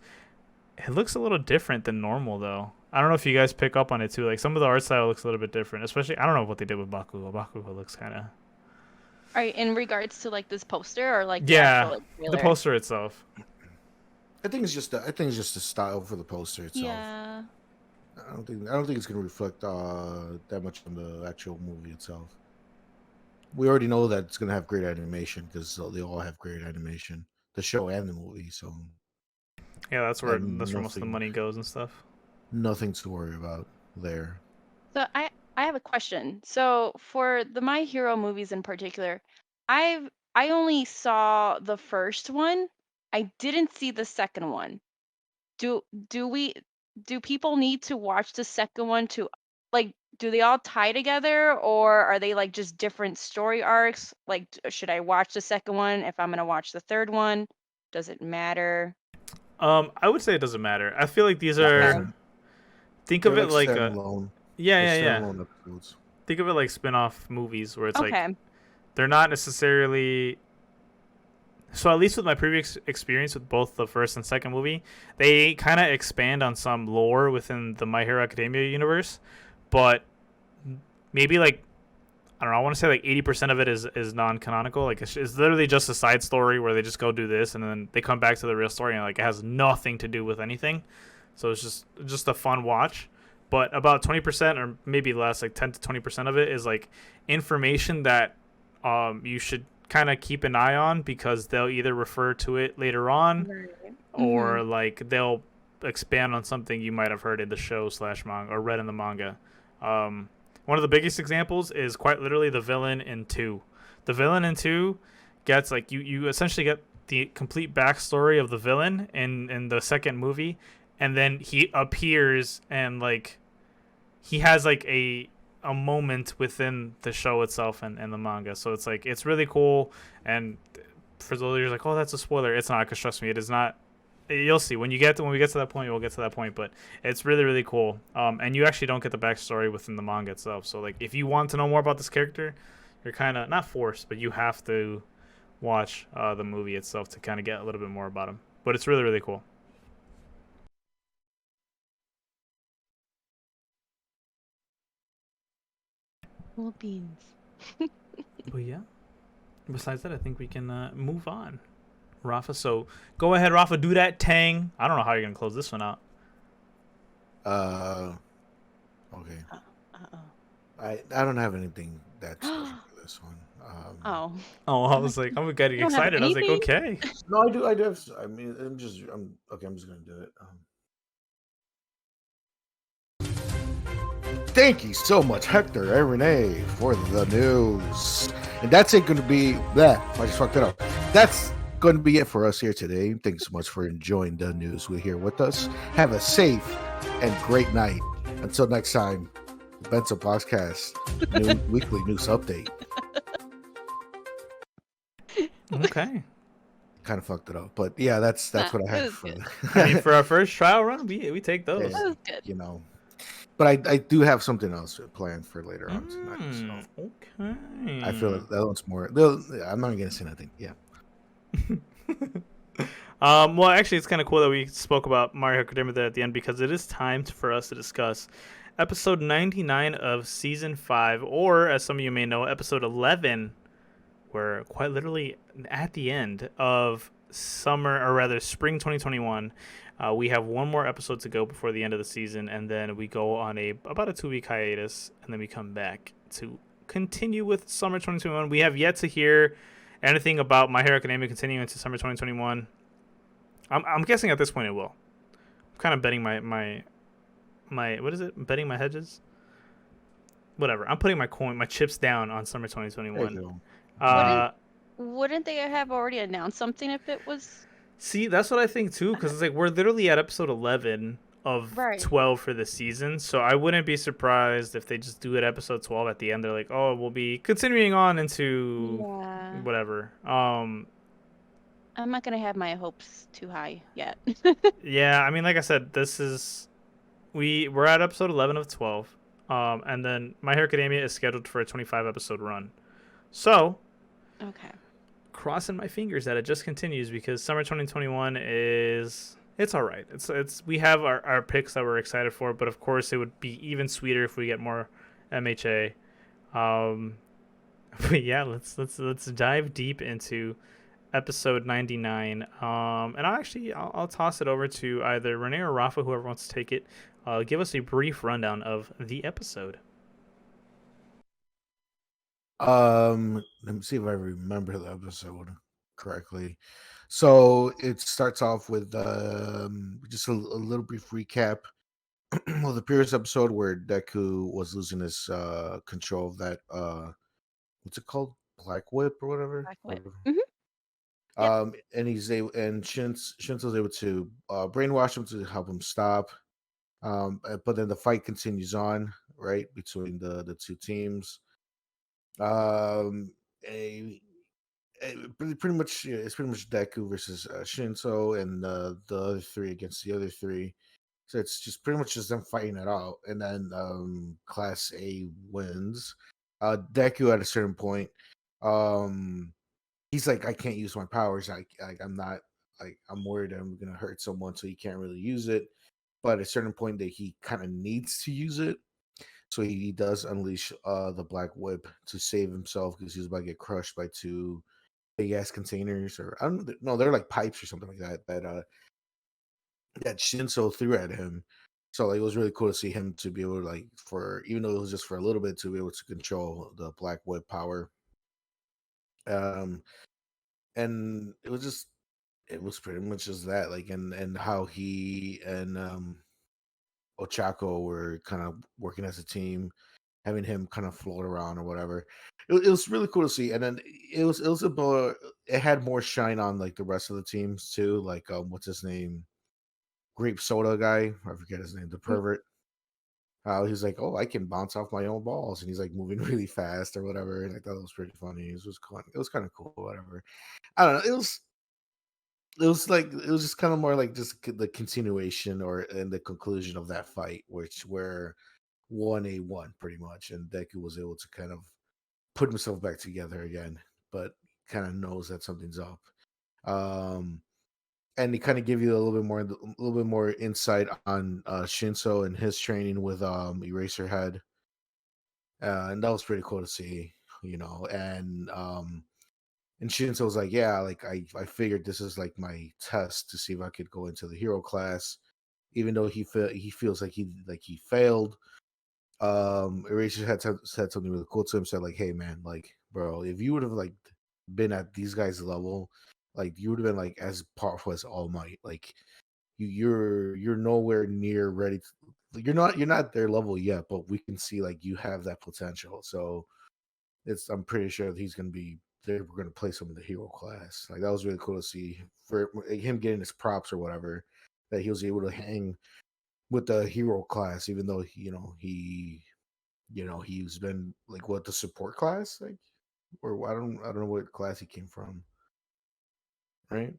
It looks a little different than normal though. I don't know if you guys pick up on it too. Like some of the art style looks a little bit different. Especially, I don't know what they did with Bakugo. Bakugo looks kind of. All right, in regards to like this poster or like the actual, like, the poster itself. I think it's just the style for the poster itself. Yeah. I don't think it's gonna reflect that much on the actual movie itself. We already know that it's gonna have great animation because they all have great animation, the show and the movie. So yeah, that's where most of the money goes and stuff. Nothing to worry about there. So I have a question. So for the My Hero movies in particular, I only saw the first one. I didn't see the second one. Do people need to watch the second one to, like, do they all tie together, or are they like just different story arcs? Like, should I watch the second one if I'm gonna watch the third one? Does it matter? I would say it doesn't matter. I feel like these are. Think of it like yeah. Think of it like spin-off movies where it's like they're not necessarily. So at least with my previous experience with both the first and second movie, they kind of expand on some lore within the My Hero Academia universe, but maybe like, I don't know, I want to say like 80% of it is non-canonical. Like it's literally just a side story where they just go do this and then they come back to the real story and like it has nothing to do with anything. So it's just a fun watch. But about 20% or maybe less, like 10 to 20% of it is like information that you should kind of keep an eye on, because they'll either refer to it later on or like they'll expand on something you might have heard in the show / manga or read in the manga. One of the biggest examples is quite literally the villain in 2. The villain in 2 gets like you essentially get the complete backstory of the villain in the second movie, and then he appears and like he has like a moment within the show itself and the manga. So it's like it's really cool. And for those of you like, oh, that's a spoiler, it's not, because trust me, it is not. You'll see when we get to that point. We'll get to that point, but it's really really cool. And you actually don't get the backstory within the manga itself. So like if you want to know more about this character, you're kind of not forced, but you have to watch the movie itself to kind of get a little bit more about him. But it's really really cool. Cool beans. But yeah, besides that, I think we can move on. Rafa, so go ahead, Rafa, do that tang. I don't know how you're gonna close this one out. Okay. I don't have anything that special for this one. I was like, I'm getting excited. I was like, okay. No, I do have. I mean, I'm just gonna do it. Thank you so much, Hector and Renee, for the news. And that's it going to be that. I just fucked it up. That's going to be it for us here today. Thanks so much for enjoying the news. We're here with us. Have a safe and great night. Until next time, Bento Boxcast, new weekly news update. Okay. kind of fucked it up. But yeah, that's Nah, what I it have was for good. I mean, for our first trial run, we take yeah, those. It was good. you know. But I do have something else planned for later on tonight. So I feel Okay. that one's more. I'm not gonna say nothing. Yeah. Well, actually, it's kind of cool that we spoke about Mario Academia there at the end because it is time for us to discuss episode 99 of season 5, or as some of you may know, episode 11. We're quite literally at the end of summer, or rather spring 2021. We have one more episode to go before the end of the season, and then we go on about a 2-week hiatus, and then we come back to continue with summer 2021. We have yet to hear anything about My Hero Academia continuing into summer 2021. I'm guessing at this point it will. I'm kind of betting my what is it? Betting my hedges. Whatever. I'm putting my chips down on summer There you 2021. go. Wouldn't they have already announced something if it was See, that's what I think too, because it's like we're literally at episode 11 of right? 12 for the season, so I wouldn't be surprised if they just do it episode 12 at the end. They're like, oh, we'll be continuing on into Yeah, whatever. I'm not gonna have my hopes too high yet. Yeah, I mean, like I said, we're at episode 11 of 12, and then My Hero Academia is scheduled for a 25 episode run. So, Okay. crossing my fingers that it just continues because summer 2021 it's all right. It's we have our picks that we're excited for, but of course it would be even sweeter if we get more MHA. Um, but yeah, let's dive deep into episode 99. And I'll toss it over to either Renee or Rafa, whoever wants to take it. Give us a brief rundown of the episode. Let me see if I remember the episode correctly. So it starts off with just a little brief recap of the previous episode where Deku was losing his control of that what's it called? Black Whip or whatever. Black Whip. Yep. And Shinso's able to brainwash him to help him stop. But then the fight continues on, right, between the two teams. Um, a, pretty much, yeah, it's pretty much Deku versus Shinso, and the other three against the other three. So it's just pretty much just them fighting it out, and then Class A wins. Deku at a certain point, um, he's like, I can't use my powers. I'm not like I'm worried I'm gonna hurt someone, so he can't really use it. But at a certain point, that he kind of needs to use it, so he does unleash the Black Whip to save himself because he's about to get crushed by two big ass containers, or I don't know, they're like pipes or something like that Shinso threw at him. So like, it was really cool to see him to be able to, like, for even though it was just for a little bit, to be able to control the Black Whip power. Um, and it was pretty much just that, like, and how he and Ochako were kind of working as a team, having him kind of float around or whatever. It was really cool to see, and then it was about, it had more shine on like the rest of the teams too. Like what's his name, grape soda guy, I forget his name, the pervert. He's like, oh, I can bounce off my own balls, and he's like moving really fast or whatever. And I thought it was pretty funny. It was kind of cool, whatever. I don't know. It was just kind of more like just the continuation or and the conclusion of that fight, which where 1-1 pretty much, and Deku was able to kind of put himself back together again, but kind of knows that something's up. Um, and they kind of give you a little bit more insight on Shinso and his training with Eraserhead, and that was pretty cool to see, you know. And Shinso was like, yeah, like I figured this is like my test to see if I could go into the hero class, even though he feels like he failed. Eraser had said something really cool to him. Said like, "Hey man, like bro, if you would have like been at these guys' level, like you would have been like as powerful as All Might. Like you're nowhere near ready. You're not their level yet, but we can see like you have that potential. So I'm pretty sure that he's gonna be there. We're gonna place him in the hero class. Like that was really cool to see for him getting his props or whatever, that he was able to hang with the hero class, even though he's been like what, the support class, like, or I don't know what class he came from. right?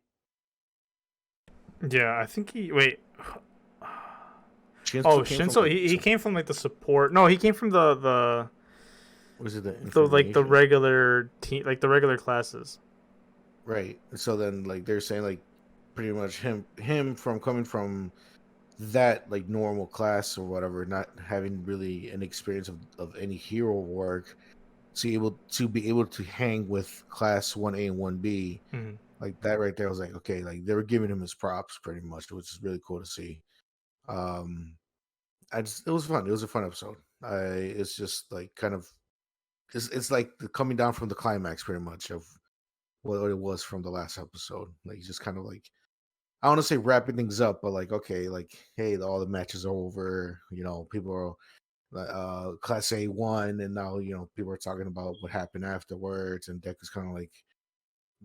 Yeah, I think he wait. Shinsu Oh, came from Shinso. He came from like the support. No, he came from was it the the information? regular team, like the regular classes. Right. So then like they're saying like pretty much him from coming from that like normal class or whatever, not having really an experience of any hero work, to be able to hang with class 1A and 1B, Mm-hmm. like that right there. I was like, okay, like they were giving him his props pretty much, which is really cool to see. Um it was fun. It was a fun episode. It's just like kind of it's like the coming down from the climax pretty much of what it was from the last episode. Like just kind of like I want to say wrapping things up, but like okay, like hey, all the matches are over. You know, people are Class A won, and now people are talking about what happened afterwards, and Deku's kind of like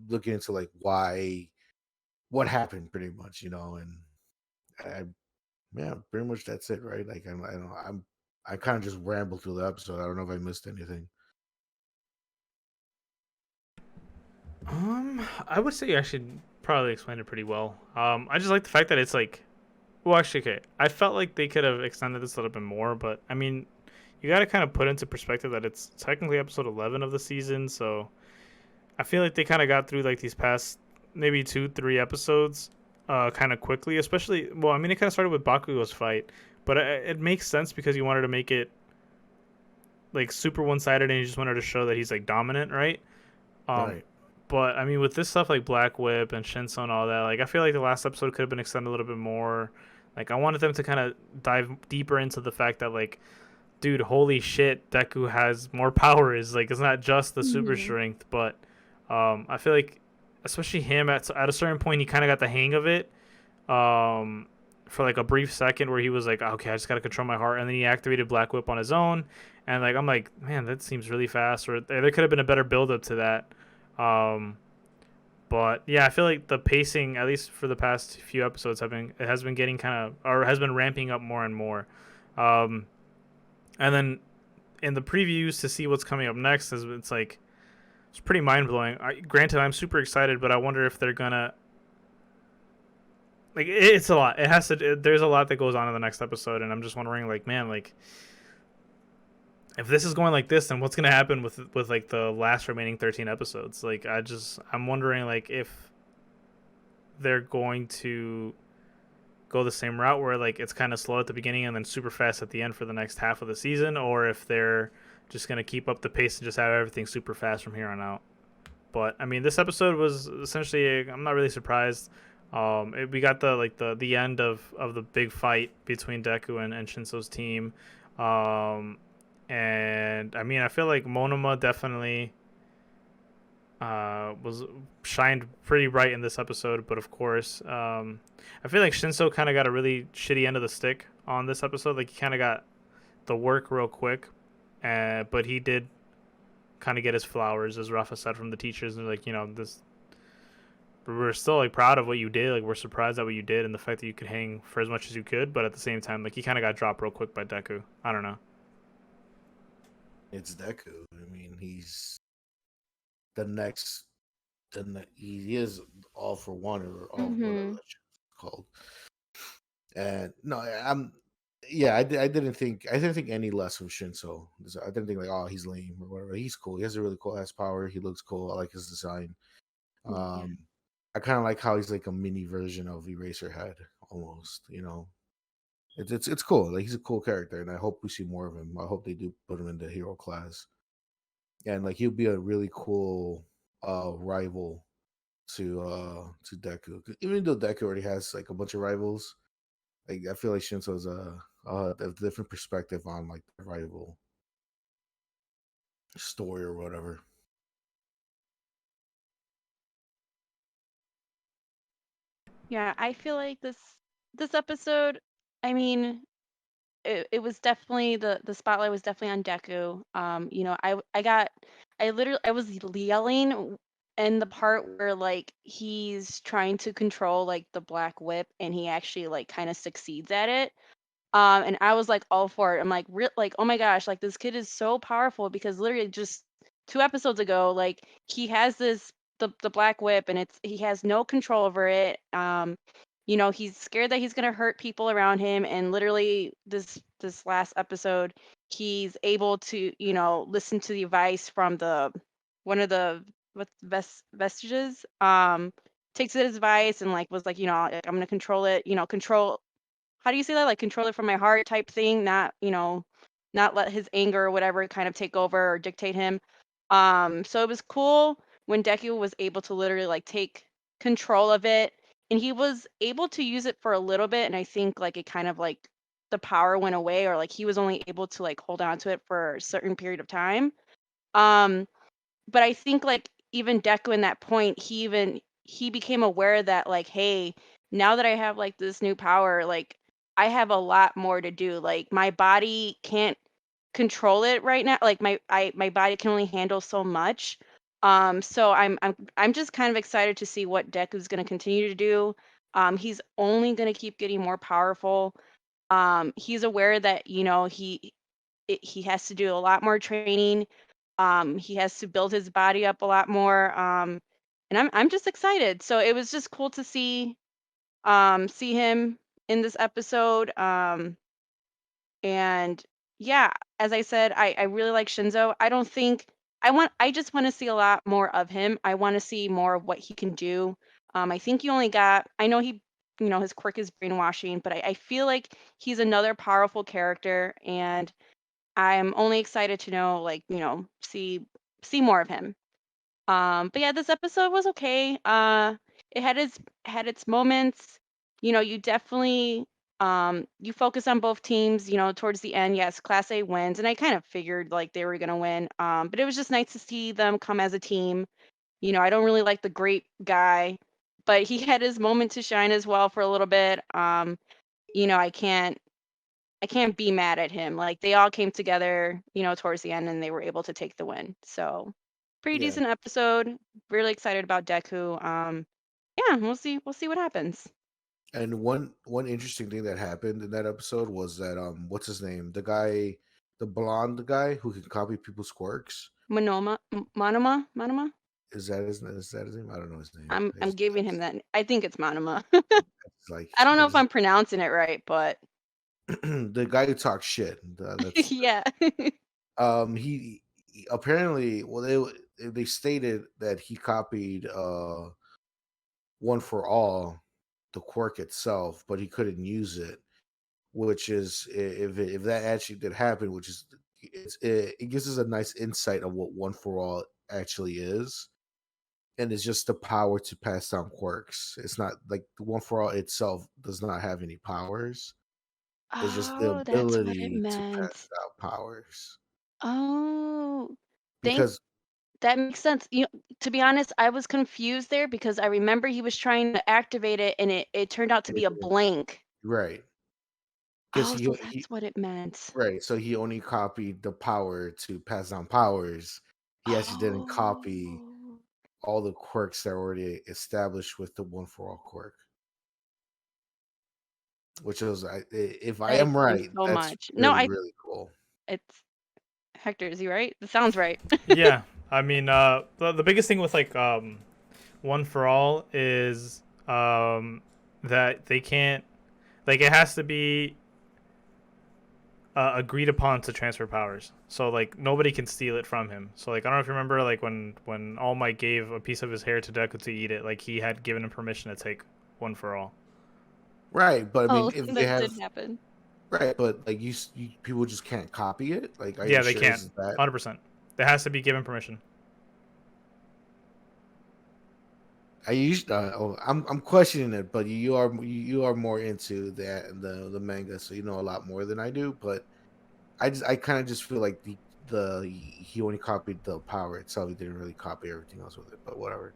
looking into like what happened, pretty much, and I, yeah, pretty much that's it, right? Like I don't know, I kind of just rambled through the episode. I don't know if I missed anything. I would say you actually probably explained it pretty well. I just like the fact that it's like, well, actually, okay. I felt like they could have extended this a little bit more, but I mean, you got to kind of put into perspective that it's technically episode 11 of the season, so I feel like they kind of got through like these past maybe 2, 3 episodes, kind of quickly. Especially, well, I mean, it kind of started with Bakugo's fight, but it makes sense because you wanted to make it like super one-sided, and you just wanted to show that he's like dominant, right? Um, Right. but I mean, with this stuff like Black Whip and Shinso and all that, like I feel like the last episode could have been extended a little bit more. Like I wanted them to kind of dive deeper into the fact that like, dude, holy shit, Deku has more power. Is like it's not just the super Mhm. strength, but I feel like especially him at a certain point he kind of got the hang of it. Um, for like a brief second where he was like, okay, I just gotta control my heart, and then he activated Black Whip on his own, and like I'm like, man, that seems really fast. Or there could have been a better build up to that. Um, but yeah, I feel like the pacing, at least for the past few episodes, has been getting kind of or has been ramping up more and more. Um, and then in the previews to see what's coming up next is it's like it's pretty mind blowing. Granted, I'm super excited, but I wonder if they're gonna like it's a lot. It has to. There's a lot that goes on in the next episode, and I'm just wondering, like, man, like if this is going like this, then what's gonna happen with like the last remaining 13 episodes? Like, I'm wondering like if they're going to go the same route where like it's kind of slow at the beginning and then super fast at the end for the next half of the season, or if they're just gonna keep up the pace and just have everything super fast from here on out. But I mean, this episode was essentially I'm not really surprised. We got the end of the big fight between Deku and Shinso's team, and I mean I feel like Monoma definitely was shined pretty bright in this episode. But of course, I feel like Shinso kind of got a really shitty end of the stick on this episode. Like he kind of got the work real quick, but he did kind of get his flowers, as Rafa said, from the teachers. And like, this we're still like proud of what you did. Like we're surprised at what you did and the fact that you could hang for as much as you could. But at the same time, like he kind of got dropped real quick by Deku. I don't know. It's Deku. I mean, he's the next. He is all for one or all for whatever Mhm. that shit's called. And no, yeah, I didn't think any less of Shinso. I didn't think like, oh, he's lame or whatever. He's cool. He has a really cool ass power. He looks cool. I like his design. Yeah. Um, I kind of like how he's like a mini version of Eraserhead almost. It's cool. Like he's a cool character, and I hope we see more of him. I hope they do put him in the hero class, and like he'll be a really cool rival to Deku. 'Cause even though Deku already has like a bunch of rivals, like I feel like Shinso's a different perspective on like the rival story or whatever. Yeah, I feel like this episode, I mean, it was definitely the spotlight was definitely on Deku. I was yelling in the part where like he's trying to control like the black whip and he actually like kind of succeeds at it. And I was like all for it. I'm like like oh my gosh, like this kid is so powerful because literally just 2 episodes ago like he has this the black whip, and he has no control over it. He's scared that he's gonna hurt people around him, and literally this last episode, he's able to listen to the advice from the one of the what's vestiges. Takes his advice and like was like, like, I'm gonna control it. Control. How do you say that? Like control it from my heart type thing, not not let his anger or whatever kind of take over or dictate him. So it was cool when Deku was able to literally like take control of it, and he was able to use it for a little bit, and I think like it kind of like the power went away, or like he was only able to like hold on to it for a certain period of time. Um, but I think like even Deku in that point, he became aware that like, hey, now that I have like this new power, like I have a lot more to do. Like my body can't control it right now. Like my body can only handle so much. So I'm just kind of excited to see what Deku's going to continue to do. He's only going to keep getting more powerful. He's aware that he has to do a lot more training. He has to build his body up a lot more. And I'm just excited. So it was just cool to see him in this episode. And yeah, as I said, I really like Shinzo. I don't think I just want to see a lot more of him. I want to see more of what he can do. I think I know his quirk is brainwashing, but I feel like he's another powerful character, and I'm only excited to know, like, see more of him. But yeah, this episode was okay. It had its moments. You definitely you focus on both teams, towards the end. Yes, Class A wins, and I kind of figured like they were gonna win. But it was just nice to see them come as a team. I don't really like the grape guy, but he had his moment to shine as well for a little bit. You know, I can't I can't be mad at him. Like they all came together, towards the end and they were able to take the win. So pretty Yeah. decent episode. Really excited about Deku. Yeah, we'll see what happens. And one interesting thing that happened in that episode was that what's his name? The guy, the blonde guy who can copy people's quirks. Manoma? Is that his name? I don't know his name. I'm giving him that. I think it's Manoma. It's like I don't know if I'm pronouncing it right, but the guy who talks shit. That's yeah. he apparently, well, they stated that he copied One for All, the quirk itself, but he couldn't use it, which is, if that actually did happen, which is, it gives us a nice insight of what One for All actually is, and it's just the power to pass down quirks. It's not like the One for All itself does not have any powers. It's just the Oh, that's what it ability to meant. pass down powers. Oh, thank Because that makes sense. To be honest, I was confused there because I remember he was trying to activate it and it turned out to be a blank. right, because Oh, so he that's what it meant. right, so he only copied the power to pass down powers. He actually didn't copy Oh, all the quirks that were already established with the One for All quirk, which was, if I that am explains right, so that's much. No, really really cool. it's Hector, is he right? That sounds right. Yeah, I mean, the biggest thing with like One for All is that they can't, like, it has to be agreed upon to transfer powers. So like nobody can steal it from him. So like I don't know if you remember like when All Might gave a piece of his hair to Deku to eat it, like he had given him permission to take One for All. Right, but I mean, Oh, if they that have, did happen. right, but like people just can't copy it. Like, are you Yeah, they sure can't. is that? 100%. There has to be given permission. I'm questioning it, but you are more into the manga, so you know a lot more than I do. But I kind of just feel like he only copied the power itself. He didn't really copy everything else with it. But whatever.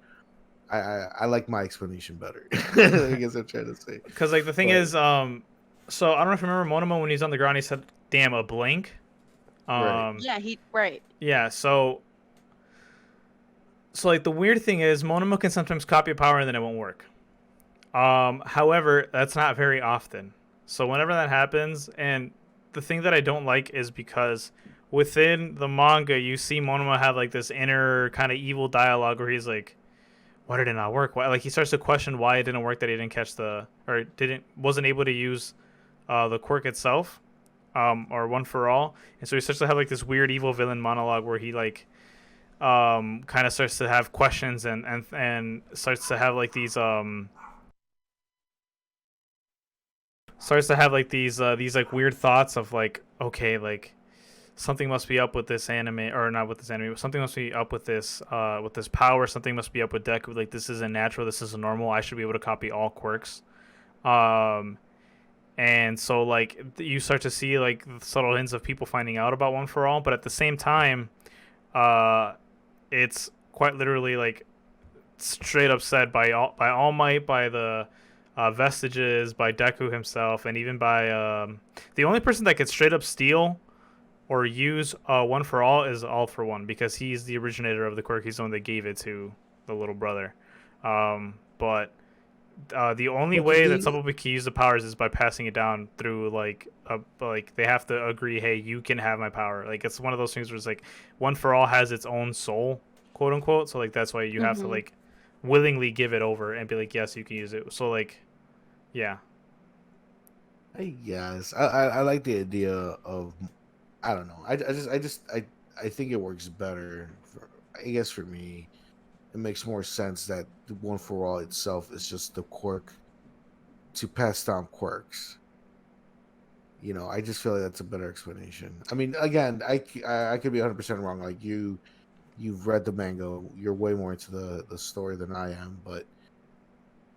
I like my explanation better. I guess I'm trying to say. Because like the thing But is, so I don't know if you remember Monoma when he's on the ground, he said, "Damn, a blink." right, Yeah, right. Yeah. So like the weird thing is, Monoma can sometimes copy a power and then it won't work. However, that's not very often. So whenever that happens, and the thing that I don't like is because within the manga, you see Monoma have like this inner kind of evil dialogue where he's like, why did it not work? Why, like he starts to question why it didn't work, that he didn't catch wasn't able to use the quirk itself, or One for All. And so he starts to have like this weird evil villain monologue where he like kind of starts to have questions and starts to have like these like weird thoughts of like, okay, like something must be up with this anime, or not with this anime, but something must be up with this power. Something must be up with Deku. Like this isn't natural. This isn't normal. I should be able to copy all quirks. And so like you start to see like subtle hints of people finding out about One for All, but at the same time, it's quite literally like straight up said by All Might, by the Vestiges, by Deku himself, and even by the only person that could straight up steal or use One for All is All for One, because he's the originator of the quirk. He's the one that gave it to the little brother. But the only way that someone can use the powers is by passing it down through like they have to agree, hey, you can have my power. Like it's one of those things where it's like One for All has its own soul, quote unquote. So like that's why you have to like willingly give it over and be like, yes, you can use it. So like, yeah. I guess I like the idea of, I don't know. I think it works better. I guess for me, it makes more sense that the One for All itself is just the quirk to pass down quirks. You know, I just feel like that's a better explanation. I mean, again, I could be 100% wrong. Like you've read the manga, you're way more into the story than I am. But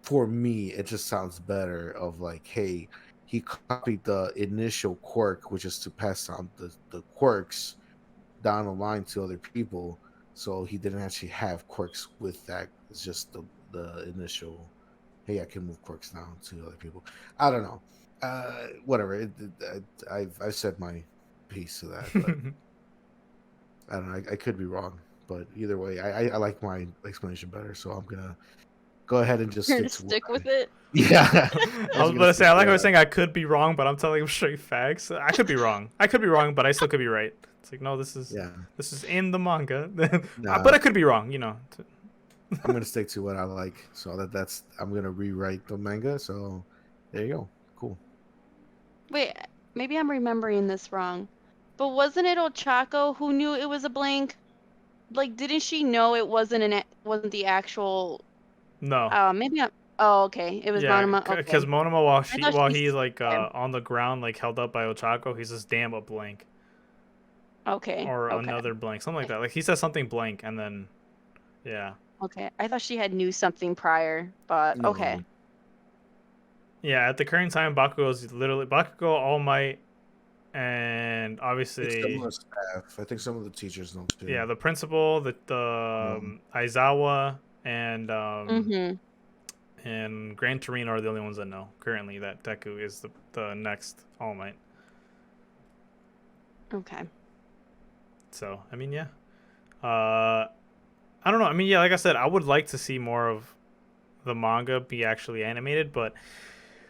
for me, it just sounds better. Of like, hey, he copied the initial quirk, which is to pass on the quirks down the line to other people. So he didn't actually have quirks with that. It's just the initial, hey, I can move quirks down to other people. I don't know. Whatever. I've said my piece to that. But I don't know. I could be wrong. But either way, I like my explanation better. So I'm going to go ahead and just stick with it. Yeah. I was gonna say, I like I was saying I could be wrong, but I'm telling him straight facts. I could be wrong. But I still could be right. It's like, no, this is in the manga. But I could be wrong, you know. I'm gonna stick to what I like. So that's I'm gonna rewrite the manga. So there you go. Cool. Wait, maybe I'm remembering this wrong. But wasn't it Ochako who knew it was a blank? Like, didn't she know it wasn't the actual? No. Maybe I'm. Oh, okay. It was Monoma. Because Okay. Monoma, while he's like on the ground, like held up by Ochako, he's just damn a blank. Okay. Or another blank, something like that. Like he says something blank, and then, yeah. Okay, I thought she had knew something prior, but No. okay. Yeah, at the current time, Bakugo is literally Bakugo, All Might, and obviously. I think some of the teachers know too. Yeah, the principal, the Aizawa, and and Gran Torino are the only ones that know currently that Deku is the next All Might. Okay. So I mean, yeah. I don't know. I mean, yeah, like I said, I would like to see more of the manga be actually animated, but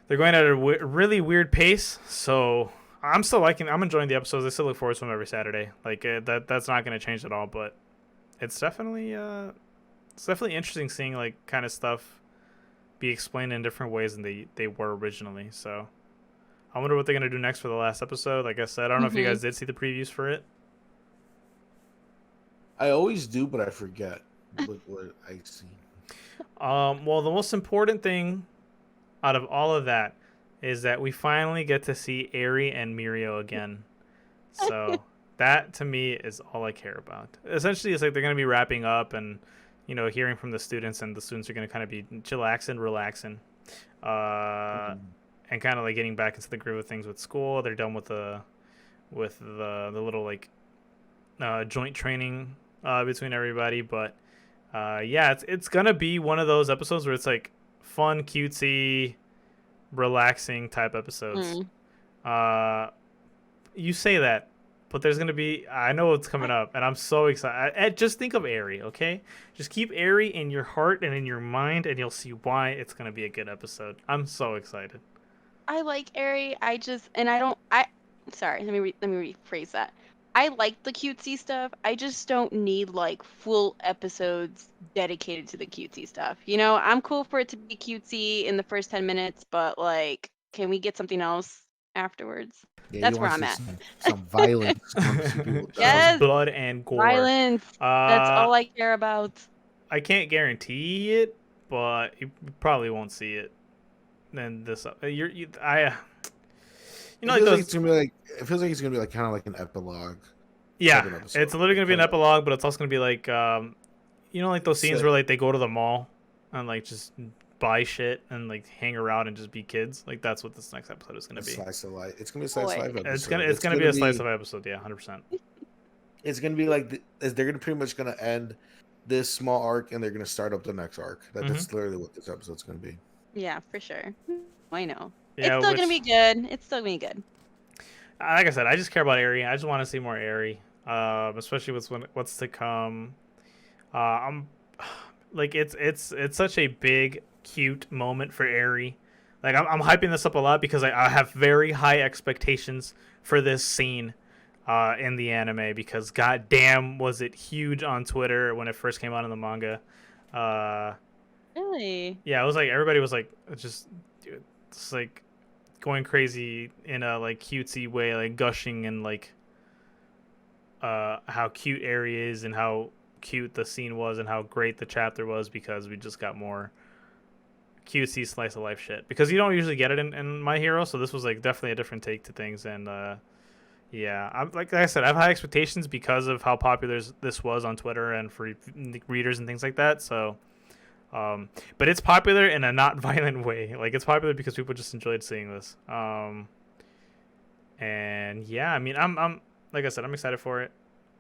they're going at a really weird pace. So I'm enjoying the episodes. I still look forward to them every Saturday. Like that's not going to change at all. But it's definitely interesting seeing like kind of stuff be explained in different ways than they were originally. So I wonder what they're going to do next for the last episode. Like I said, I don't know if you guys did see the previews for it. I always do, but I forget what I see. Well, the most important thing out of all of that is that we finally get to see Eri and Mirio again. So that to me is all I care about. Essentially, it's like they're going to be wrapping up and, you know, hearing from the students, and the students are going to kind of be chillaxing, relaxing, and kind of like getting back into the groove of things with school. They're done with the little like joint training between everybody, but yeah, it's gonna be one of those episodes where it's like fun, cutesy, relaxing type episodes. You say that, but there's gonna be, I know it's coming up, and I'm so excited. Just think of Eri, okay? Just keep Eri in your heart and in your mind, and you'll see why it's gonna be a good episode. I'm so excited. I like Eri. Sorry, let me rephrase that. I like the cutesy stuff. I just don't need like full episodes dedicated to the cutesy stuff. You know, I'm cool for it to be cutesy in the first 10 minutes, but like, can we get something else afterwards? Yeah, you That's where want I'm to see at. some violence. You want to see people die. Yes. Some blood and gore. Violence. That's all I care about. I can't guarantee it, but you probably won't see it. Then this, you know, It like feels like those. it's gonna be like. It feels like it's gonna be like kind of like an epilogue. Yeah, type of episode. it's literally gonna be an Kinda- epilogue, but it's also gonna be like, you know, like those scenes Sick. where like they go to the mall and like just buy shit and like hang around and just be kids. Like that's what this next episode is gonna a be. Slice of life. It's gonna be a slice of Boy. life episode. It's gonna be a slice of life episode. Yeah, 100%. It's gonna be like they're gonna pretty much gonna end this small arc and they're gonna start up the next arc. That's literally what this episode's gonna be. Yeah, for sure. I know. Yeah, it's still gonna be good. It's still gonna be good. Like I said, I just care about Eri. I just want to see more Eri, especially with what's to come. I'm like it's such a big, cute moment for Eri. Like I'm hyping this up a lot because I have very high expectations for this scene in the anime because goddamn was it huge on Twitter when it first came out in the manga. Really? Yeah, it was like everybody was like just like going crazy in a like cutesy way, like gushing and like how cute Eri is and how cute the scene was and how great the chapter was because we just got more cutesy slice of life shit because you don't usually get it in My Hero, so this was like definitely a different take to things. And yeah, I'm like I said, I have high expectations because of how popular this was on Twitter and for readers and things like that. So but it's popular in a not violent way. Like it's popular because people just enjoyed seeing this. And yeah, I mean, I'm like I said, I'm excited for it.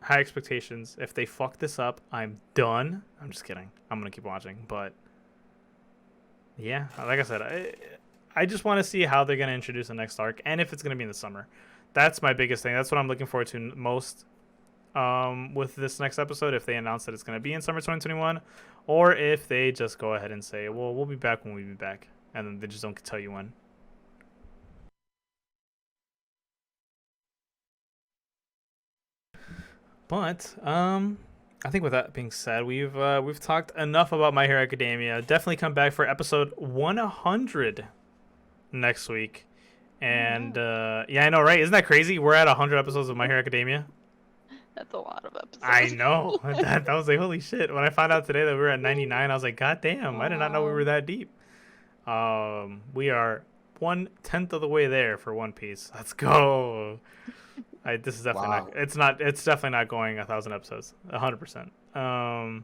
High expectations. If they fuck this up, I'm done. I'm just kidding. I'm gonna keep watching, but yeah, like I said, I just want to see how they're gonna introduce the next arc and if it's gonna be in the summer. That's my biggest thing. That's what I'm looking forward to most. With this next episode, if they announce that it's going to be in summer 2021, or if they just go ahead and say, well, we'll be back when we be back, and then they just don't tell you when. But I think with that being said, we've talked enough about My Hero Academia. Definitely come back for episode 100 next week. And yeah, I know, right? Isn't that crazy? We're at 100 episodes of My Hero Academia. That's a lot of episodes. I know. that was like, holy shit. When I found out today that we were at 99, I was like, god damn, I did not know we were that deep. We are 1/10 of the way there for One Piece. Let's go. This is definitely it's definitely not going 1,000 episodes. 100%. How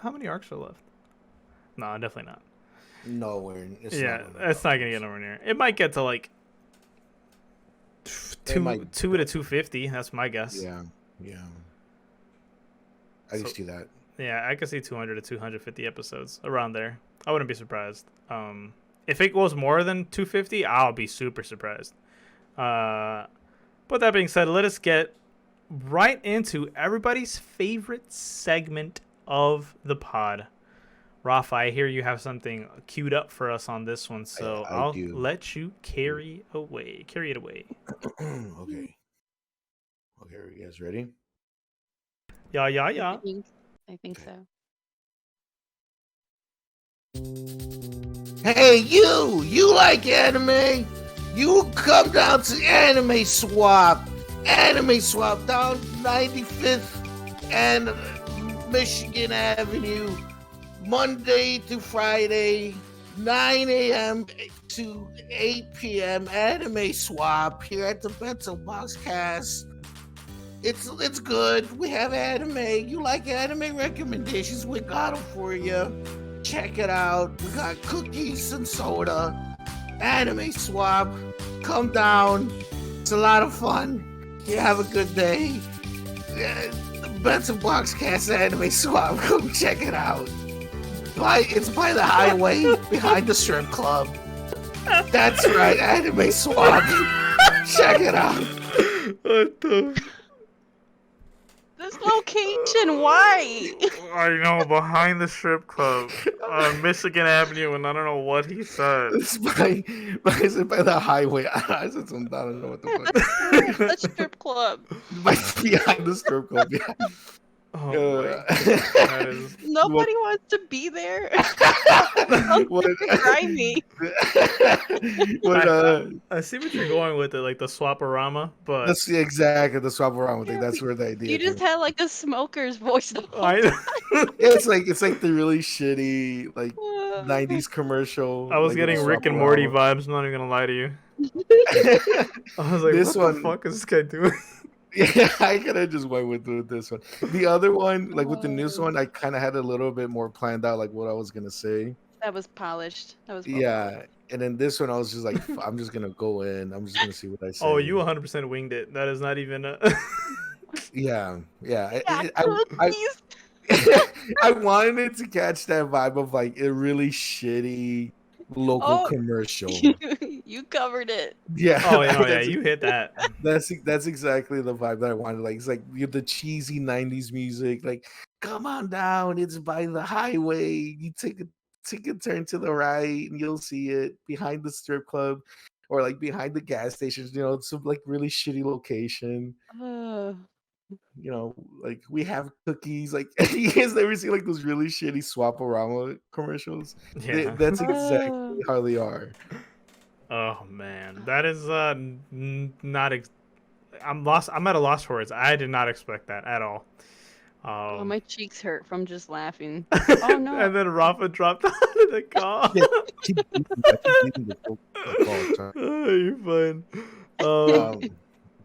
many arcs are left? No, definitely not. Nowhere. It's not gonna get nowhere near. It might get to like 2 to 250. That's my guess. Yeah. I can see that. Yeah, I could see 200 to 250 episodes around there. I wouldn't be surprised. If it goes more than 250, I'll be super surprised. But that being said, let us get right into everybody's favorite segment of the pod. Rafa, I hear you have something queued up for us on this one, so I'll let you carry it away. Okay, are you guys ready? Yeah. I think so. Hey, you like anime? You come down to Anime Swap down 95th and Michigan Avenue, Monday through Friday, 9 a.m. to 8 p.m. Anime Swap here at the Bento Boxcast. It's good. We have anime. You like anime recommendations? We got them for you. Check it out. We got cookies and soda. Anime Swap. Come down. It's a lot of fun. You have a good day. Bento Boxcast Anime Swap. Come check it out. It's by the highway behind the strip club. That's right, Anime Swap. Check it out. There's no location. Why? I know, behind the strip club on Michigan Avenue, and I don't know what he said. It's by the highway. I said something. I don't know what the fuck. The strip club. Behind the strip club. Yeah. Oh my God. That is... Nobody wants to be there. What? Grimy. I see what you're going with it, like the swaparama, but That's exactly the swap around thing. Yeah, That's where the idea. You just came. had like a smoker's voice the whole I, It's like the really shitty like time. 90s commercial. I was like, getting with Rick and Morty Swaparama. vibes. I'm not even gonna lie to you. I was like, This what one- the fuck is this guy doing? Yeah, I could have just went with this one. The other one, like with the news one, I kind of had a little bit more planned out, like what I was gonna say. That was polished. That was well Yeah, and then this one, I was just like, I'm just gonna go in. I'm just gonna see what I say. Oh, you 100% winged it. That is not even a... Yeah. Yeah, I cookies. I wanted it to catch that vibe of like a really shitty local Oh. commercial. You covered it. Yeah. Oh, yeah, that's- you hit that. That's exactly the vibe that I wanted. Like it's like the cheesy '90s music. Like, come on down, it's by the highway. You take a turn to the right, and you'll see it behind the strip club, or like behind the gas stations. You know, it's some like really shitty location. You know, like we have cookies. Like you guys never see like those really shitty Swaparama commercials. Yeah. That's exactly how they are. Oh man, that is not. I'm lost. I'm at a loss for words. I did not expect that at all. Oh, my cheeks hurt from just laughing. Oh no. And then Rafa dropped out of the car. Keep eating the Coke. Oh, you're fine.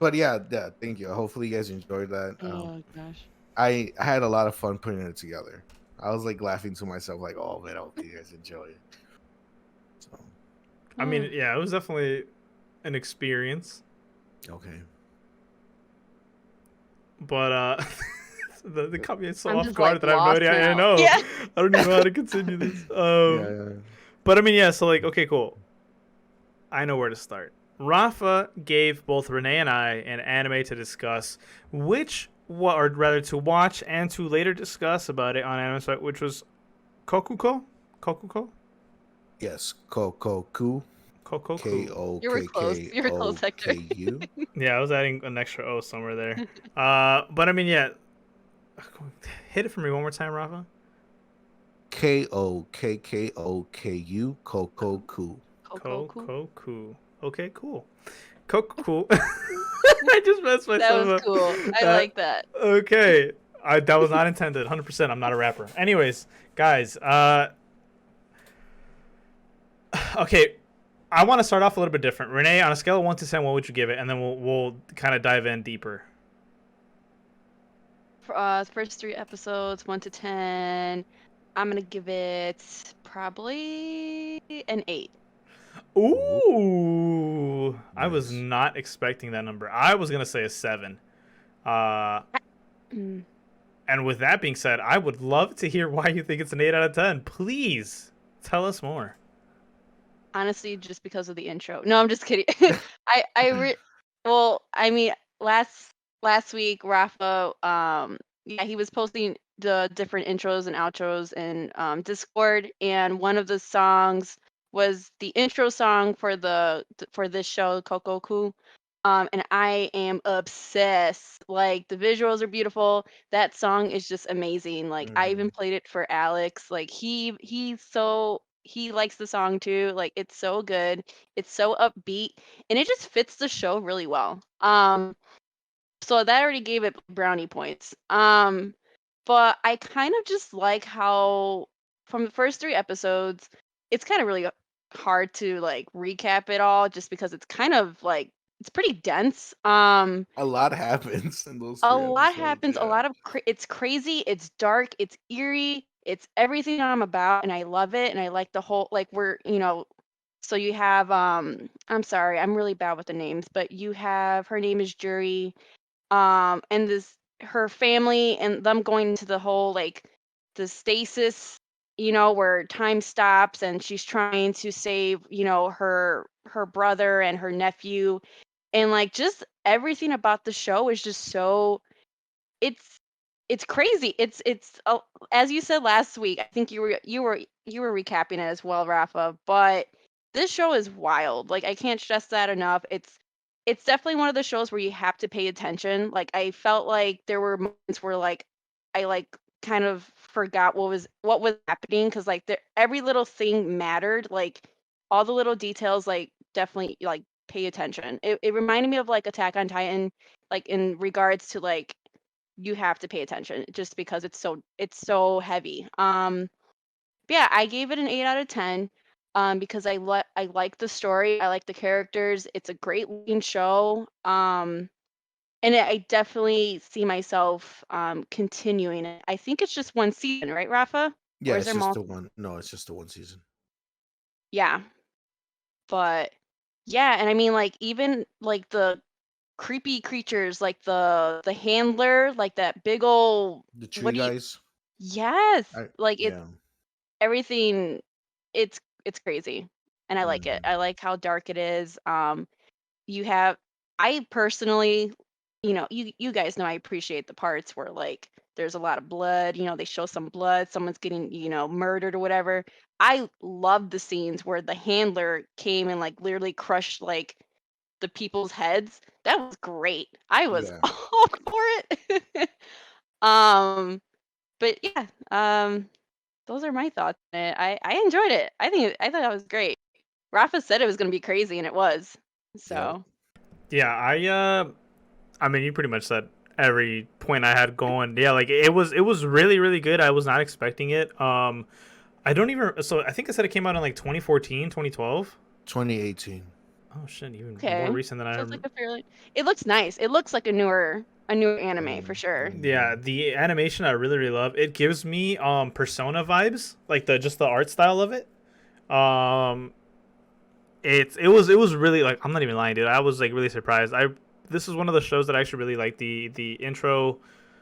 But yeah, thank you. Hopefully you guys enjoyed that. Oh gosh. I had a lot of fun putting it together. I was like laughing to myself, like, "Oh man, I hope you guys enjoy it." So, I mean, yeah, it was definitely an experience. okay. But the caught me so I'm off just, guard like, that I have no lost idea. I now. know. Yeah. I don't even know how to continue this. Yeah. But I mean, yeah. So like, okay, cool. I know where to start. Rafa gave both Renee and I an anime to discuss, or rather to watch and to later discuss about it on Anime Site, which was Kokuko. Yes, Kokoku. Kokoku. You were close. You were close, Hector. K-O-K-U. Yeah, I was adding an extra O somewhere there. But I mean, yeah. Hit it for me one more time, Rafa. Kokkoku. Kokoku. Kokoku. Okay, cool. Kokoku. I just messed myself That was up. cool. I like that. Okay. That was not intended. 100%. I'm not a rapper. Anyways, guys. Okay. I want to start off a little bit different. Renee, on a scale of 1 to 10, what would you give it? And then we'll kind of dive in deeper. First 3 episodes, 1 to 10. I'm gonna give it probably an 8. Ooh. I was Nice. not expecting that number. I was going to say a 7. And with that being said, I would love to hear why you think it's an 8 out of 10. Please tell us more. Honestly, just because of the intro. No, I'm just kidding. Well, I mean, last week, Rafa, yeah, he was posting the different intros and outros in Discord, and one of the songs was the intro song for this show, Kokoku. And I am obsessed. Like, the visuals are beautiful. That song is just amazing. Like, I even played it for Alex. Like, he likes the song too. Like, it's so good. It's so upbeat, and it just fits the show really well. So that already gave it brownie points. But I kind of just like how from the first 3 episodes, it's kind of really hard to like recap it all just because it's kind of like it's pretty dense. A lot happens in those. A 3 lot episodes, happens. A yeah. lot of it's crazy. It's dark. It's eerie. It's everything I'm about, and I love it. And I like the whole like So you have I'm sorry, I'm really bad with the names, but you have her name is Jury, and her family and them going into the whole like the stasis, where time stops and she's trying to save her brother and her nephew, and like just everything about the show is just so it's it's crazy. It's as you said last week. I think you were recapping it as well, Rafa. But this show is wild. Like I can't stress that enough. It's definitely one of the shows where you have to pay attention. Like I felt like there were moments where like I like kind of forgot what was happening because like every little thing mattered. Like all the little details, like definitely like pay attention. It reminded me of like Attack on Titan, like in regards to like you have to pay attention just because it's so heavy. Yeah, I gave it an 8 out of 10 because I like the story, I like the characters. It's a great looking show. And I definitely see myself continuing it. I think it's just one season, right, Rafa? Or Yeah, is it's there just the multiple? one. No, it's just the one season. Yeah, but yeah, and I mean like even like the creepy creatures like the handler, like that big old The what tree do you guys. yes, I like it's Yeah. everything it's crazy and I like it. Hmm. I like how dark it is. You have I personally, you guys know I appreciate the parts where like there's a lot of blood, they show some blood, someone's getting, murdered or whatever. I love the scenes where the handler came and like literally crushed like the people's heads. That was great. I was Yeah. all for it. um but yeah, those are my thoughts on it. I enjoyed it. I thought that was great. Rafa said it was going to be crazy, and it was. Yep. So, Yeah, I mean, you pretty much said every point I had going. Yeah, like it was really really good. I was not expecting it. I don't even. So I think I said it came out in like 2014, 2012. 2018. Oh shit, even more okay. recent than I So it's like remember. a fairly. It looks nice. It looks like a newer anime for Mm, sure. Yeah, mm. the animation I really really love. It gives me Persona vibes, like the art style of it. Um, it was really like I'm not even lying, dude. I was like really surprised. This is one of the shows that I actually really like the intro.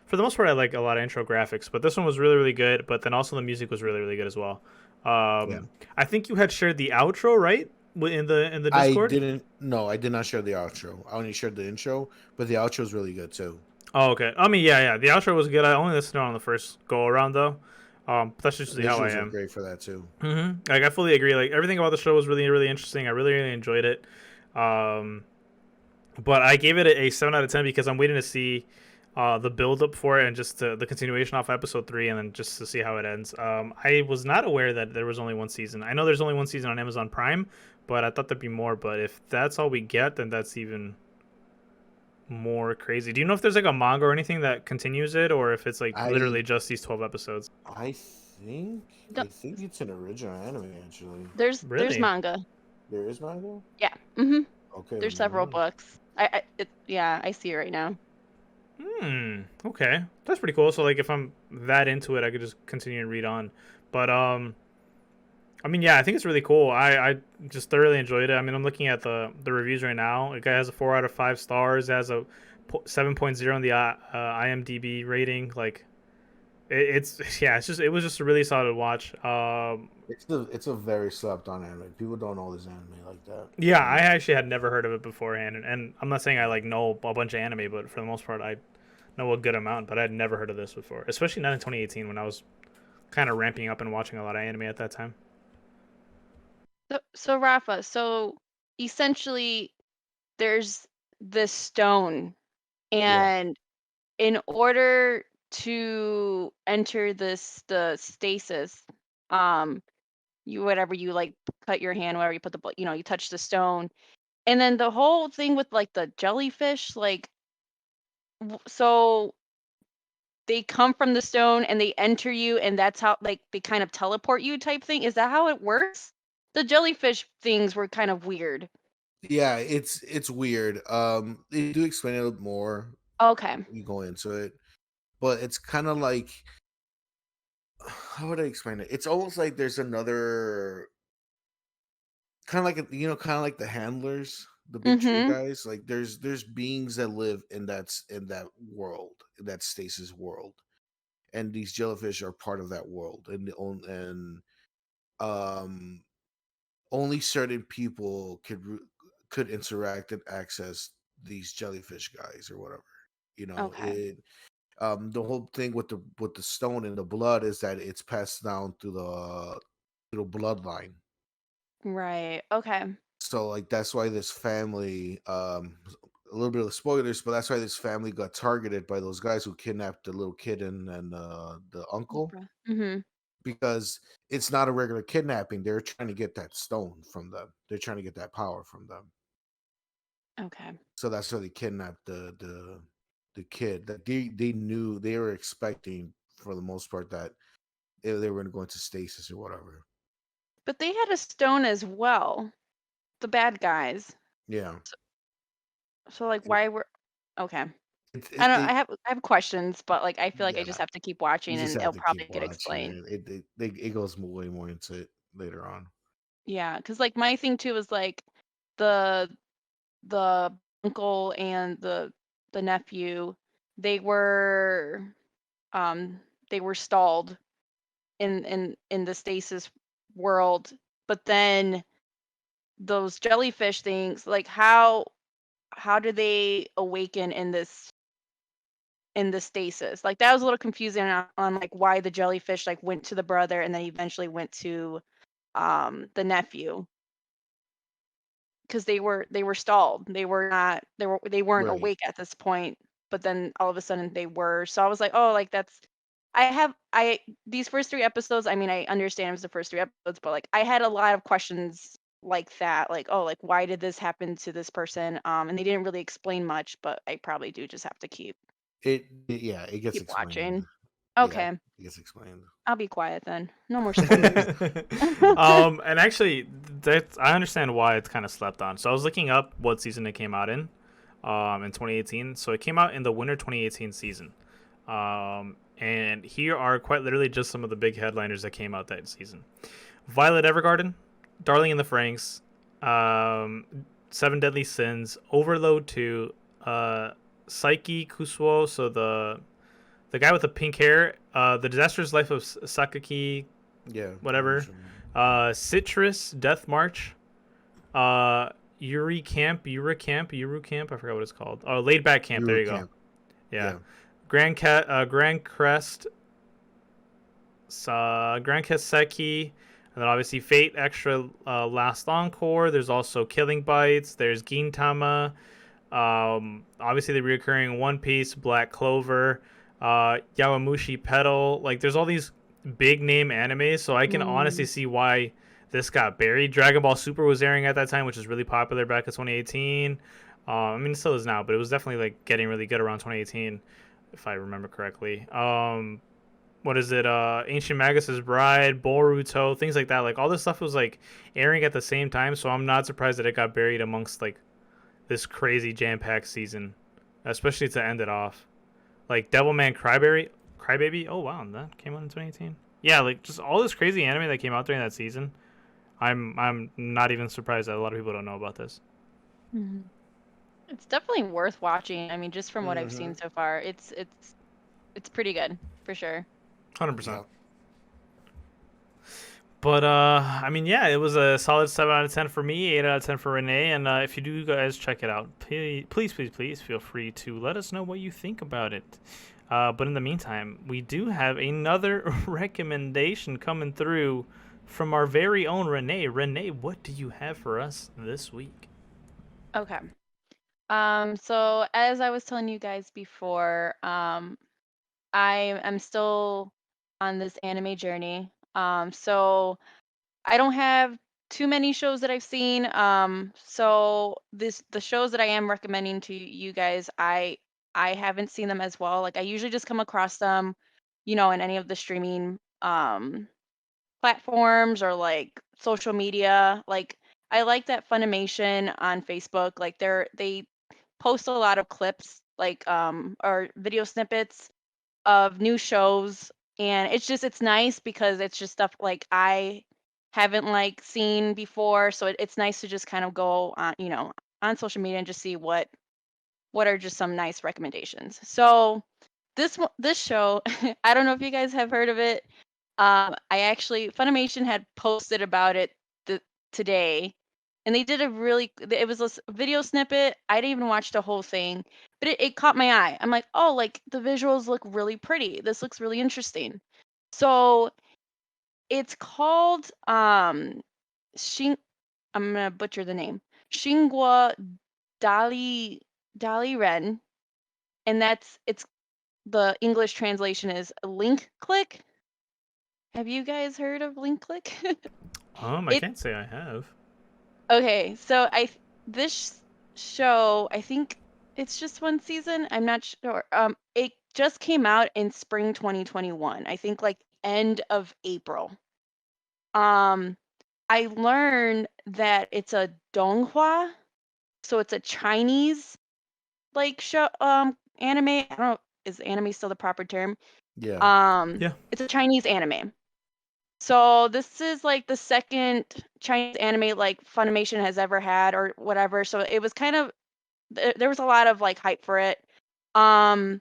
For the most part, I like a lot of intro graphics, but this one was really really good. But then also the music was really really good as well. Yeah. I think you had shared the outro right in the I Discord. didn't. No, I did not share the outro. I only shared the intro, but the outro is really good too. Oh, okay. I mean, yeah, the outro was good. I only listened to it on the first go around though. That's just usually how I Visuals are am. great for that too. Like I fully agree. Like everything about the show was really really interesting. I really really enjoyed it. Um, but I gave it a 7 out of 10 because I'm waiting to see the build up for it and just the continuation off episode 3 and then just to see how it ends. I was not aware that there was only one season. I know there's only one season on Amazon Prime, but I thought there'd be more. But if that's all we get, then that's even more crazy. Do you know if there's like a manga or anything that continues it, or if it's like I literally just these 12 episodes? I think No, it's an original anime actually. there's Really? manga. There is manga. Yeah. Mhm. Okay, There's then never several mind. books. Yeah, I see it right now. Okay, that's pretty cool. So like, if I'm that into it, I could just continue and read on. But I mean, yeah, I think it's really cool. I just thoroughly enjoyed it. I mean, I'm looking at the reviews right now. It has a 4 out of 5 stars. It has a 7.0 in the IMDb rating. Like, it's yeah, it was just a really solid watch. It's a very slept on anime. People don't know this anime like that. Yeah, You I know. actually had never heard of it beforehand, and I'm not saying I like know a bunch of anime, but for the most part, I know a good amount. But I had never heard of this before, especially not in 2018 when I was kind of ramping up and watching a lot of anime at that time. So Rafa, so essentially there's this stone, Yeah. and in order to enter the stasis, um you whatever you like cut your hand, whatever you put you touch the stone, and then the whole thing with like the jellyfish, like so they come from the stone and they enter you, and that's how like they kind of teleport you type thing. Is that how it works? The jellyfish things were kind of weird. Yeah, it's weird. They do explain it a little more Okay. when you go into it, but it's kind of like how would I explain it? It's almost like there's another kind of like kind of like the handlers, the big tree Mm-hmm. guys. Like there's beings that live in that world, in that stasis world, and these jellyfish are part of that world, and um only certain people could interact and access these jellyfish guys or whatever. You know Okay. it. The whole thing with the stone and the blood is that it's passed down through the bloodline. Right. Okay. So like that's why this family, a little bit of spoilers, but that's why this family got targeted by those guys who kidnapped the little kid and the uncle, Mm-hmm. because it's not a regular kidnapping. They're trying to get that stone from them. They're trying to get that power from them. Okay. So that's why they kidnapped the kid. That they knew, they were expecting for the most part that they were going to go into stasis or whatever. But they had a stone as well. The bad guys. Yeah. So like, It, why were? Okay. it, I it, don't. it I have questions, but like, I feel like I yeah. just have to keep You watching, just and have it'll to keep probably get watching explained. it. It goes way more into it later on. Yeah, because like my thing too is like the the uncle and the nephew, they were um they were stalled in the stasis world, but then those jellyfish things, like how do they awaken in the stasis? Like that was a little confusing on like why the jellyfish like went to the brother and then eventually went to the nephew, because they were stalled. They weren't Right. awake at this point, but then all of a sudden they were. So I was like, oh, like that's I these first three episodes. I mean, I understand it was the first three episodes, but like I had a lot of questions like that, like, oh, like why did this happen to this person? And they didn't really explain much, but I probably do just have to Yeah, it gets keep explained. watching. Yeah, Okay, it gets explained. I'll be quiet then. No more spoilers. And actually, that I understand why it's kind of slept on. So I was looking up what season it came out in 2018. So it came out in the winter 2018 season. And here are quite literally just some of the big headliners that came out that season: Violet Evergarden, Darling in the Franxx, Seven Deadly Sins, Overload 2, Saiki Kusuo, so the guy with the pink hair, The Disastrous Life of Sakaki, Yeah, whatever, Citrus, Death March, Yuri Camp, I forgot what it's called. Oh, Laid Back Camp, there you go. Camp. Yeah. Yeah. Grand Crest, Grand Seki, and then obviously Fate Extra, Last Encore. There's also Killing Bites. There's Gintama. Obviously the reoccurring One Piece, Black Clover, Yawamushi Pedal. Like there's all these big name animes, so I can honestly see why this got buried. Dragon Ball Super was airing at that time, which was really popular back in 2018. I mean, it still is now, but it was definitely like getting really good around 2018, if I remember correctly. What is it? Ancient Magus' Bride, Boruto, things like that. Like all this stuff was like airing at the same time, so I'm not surprised that it got buried amongst like this crazy jam-packed season, especially to end it off. Like Devilman Crybaby. Oh wow, that came out in 2018. Yeah, like just all this crazy anime that came out during that season. I'm not even surprised that a lot of people don't know about this. Mhm. It's definitely worth watching. I mean, just from what I've Mm-hmm. seen so far, it's pretty good for sure. 100%. Yeah. But I mean, yeah, it was a solid 7 out of 10 for me, 8 out of 10 for Renee, and if you do guys check it out, please feel free to let us know what you think about it. But in the meantime, we do have another recommendation coming through from our very own Renee. Renee, what do you have for us this week? Okay. So as I was telling you guys before, I am still on this anime journey. So I don't have too many shows that I've seen. So the shows that I am recommending to you guys, I haven't seen them as well. Like I usually just come across them, in any of the streaming platforms or like social media. Like I like that Funimation on Facebook. Like they post a lot of clips, like or video snippets of new shows, and it's nice because it's just stuff like I haven't like seen before, so it's nice to just kind of go on, on social media and just see what are just some nice recommendations. So this show, I don't know if you guys have heard of it. I actually Funimation had posted about it today, and they did it was a video snippet. I didn't even watch the whole thing, but it caught my eye. I'm like, oh, like the visuals look really pretty. This looks really interesting. So it's called Shin. I'm gonna butcher the name. Shingwa Dali Ren, and it's the English translation is link click. Have you guys heard of link click? I It can't say I have. Okay, so this show, I think it's just one season. I'm not sure. It just came out in spring 2021. I think like end of April. Um, I learned that it's a donghua, so it's a Chinese like show anime. I don't know, is anime still the proper term? Yeah. Yeah. It's a Chinese anime. So this is like the second Chinese anime like Funimation has ever had or whatever. So it was kind of there was a lot of like hype for it. Like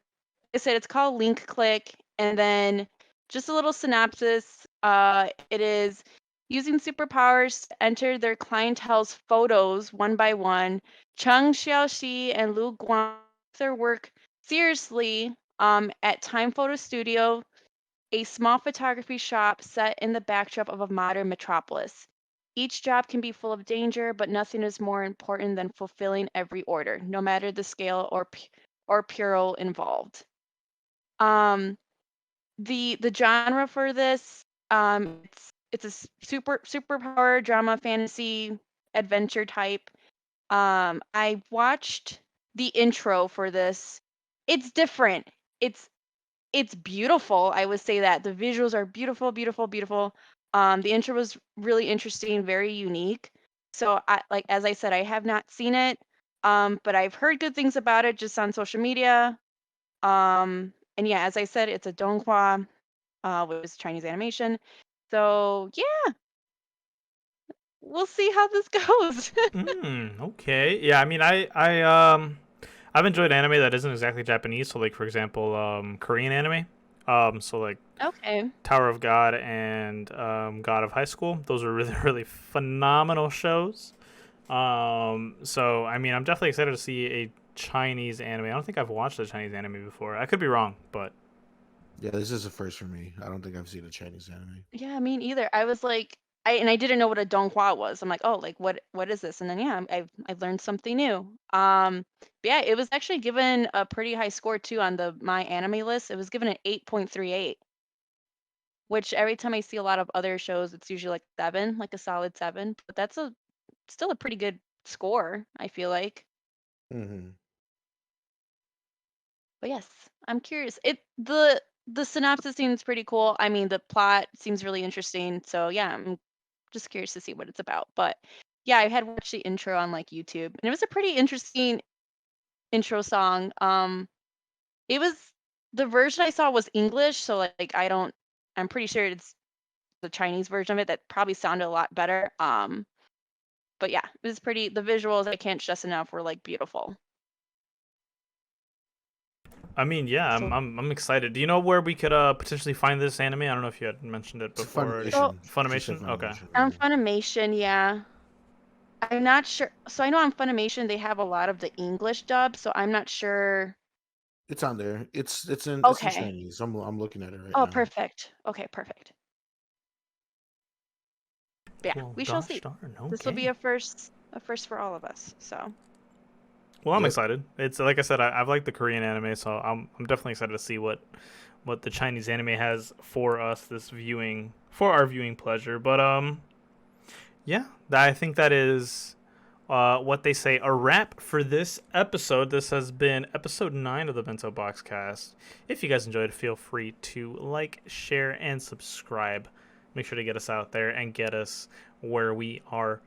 I said, it's called Link Click, and then just a little synopsis. It is using superpowers to enter their clientele's photos one by one. Chung Xiaoxi and Lu Guang take their work seriously at Time Photo Studio, a small photography shop set in the backdrop of a modern metropolis. Each job can be full of danger, but nothing is more important than fulfilling every order, no matter the scale or peril involved. Um, the genre for this, it's a superpower drama fantasy adventure type. I watched the intro for this. It's different. It's it's beautiful. I would say that the visuals are beautiful, beautiful, beautiful. The intro was really interesting, very unique. So I like as I said, I have not seen it, but I've heard good things about it just on social media. And yeah, as I said, it's a donghua, which is Chinese animation. So yeah, we'll see how this goes. Okay. Yeah, I mean, I've enjoyed anime that isn't exactly Japanese. So, like for example, Korean anime. So like Okay. Tower of God and God of High School. Those are really really phenomenal shows. So I mean, I'm definitely excited to see a Chinese anime. I don't think I've watched a Chinese anime before. I could be wrong, but Yeah, this is a first for me. I don't think I've seen a Chinese anime. Yeah, me neither. I was like, I didn't know what a donghua was. I'm like, oh, like what is this? And then yeah, I've learned something new. But yeah, it was actually given a pretty high score too on the my anime list. It was given an 8.38, which every time I see a lot of other shows, it's usually like 7, like a solid 7. But that's still a pretty good score, I feel like. Hmm. But yes, I'm curious. The synopsis seems pretty cool. I mean, the plot seems really interesting. So yeah, I'm just curious to see what it's about. But yeah, I had watched the intro on like YouTube, and it was a pretty interesting intro song. It was the version I saw was English, so like I'm pretty sure it's the Chinese version of it that probably sounded a lot better. But yeah, it was pretty. The visuals I can't stress enough were like beautiful. I mean, yeah, So I'm excited. Do you know where we could potentially find this anime? I don't know if you had mentioned it It's a before already. so Funimation. She said Funimation. Okay. Funimation. on Yeah. Funimation, yeah. I'm not sure. So I know on Funimation they have a lot of the English dub, so I'm not sure. It's on there. It's in Okay. Chinese. I'm looking at it right Oh, now. perfect. Okay, perfect. But yeah, Well, we shall gosh see. darn. This will be Okay. a first for all of us. So Well, I'm Yep. excited. It's like I said, I've liked the Korean anime, so I'm definitely excited to see what the Chinese anime has for us for our viewing pleasure. But yeah, I think that is what they say a wrap for this episode. This has been episode 9 of the Bento Boxcast. If you guys enjoyed, feel free to like, share, and subscribe. Make sure to get us out there and get us where we are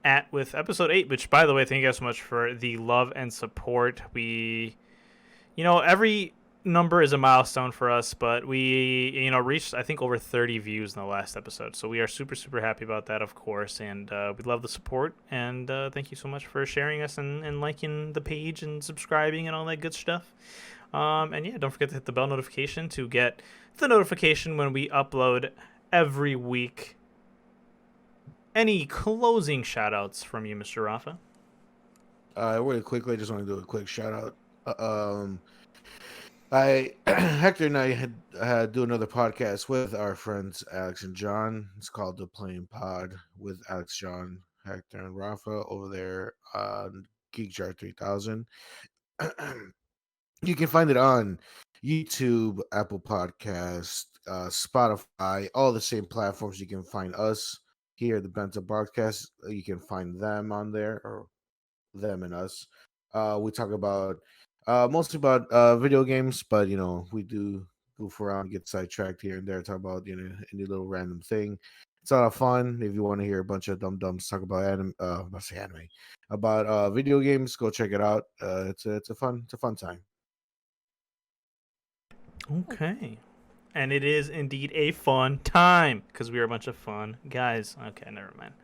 at with episode 8, which by the way, thank you guys so much for the love and support. Every number is a milestone for us, but we reached I think over 30 views in the last episode, so we are super super happy about that, of course, and we love the support, and thank you so much for sharing us and liking the page and subscribing and all that good stuff. And yeah, don't forget to hit the bell notification to get the notification when we upload every week. any closing shout-outs from you, Mr. Rafa? Really quickly, I just want to do a quick shout out. Hector and I had do another podcast with our friends Alex and John. It's called The Playing Pod with Alex, John, Hector, and Rafa over there on Geek Jar 3000. You can find it on YouTube, Apple Podcast, Spotify, all the same platforms. You can find us here, the Bento Boxcast. You can find them on there, or them and us. We talk about mostly about video games, but we do goof around, get sidetracked here and there, talk about any little random thing. It's a lot of fun. If you want to hear a bunch of dum dums talk about anime, about video games, go check it out. It's a fun time. Okay. And it is indeed a fun time because we are a bunch of fun guys. Okay, never mind.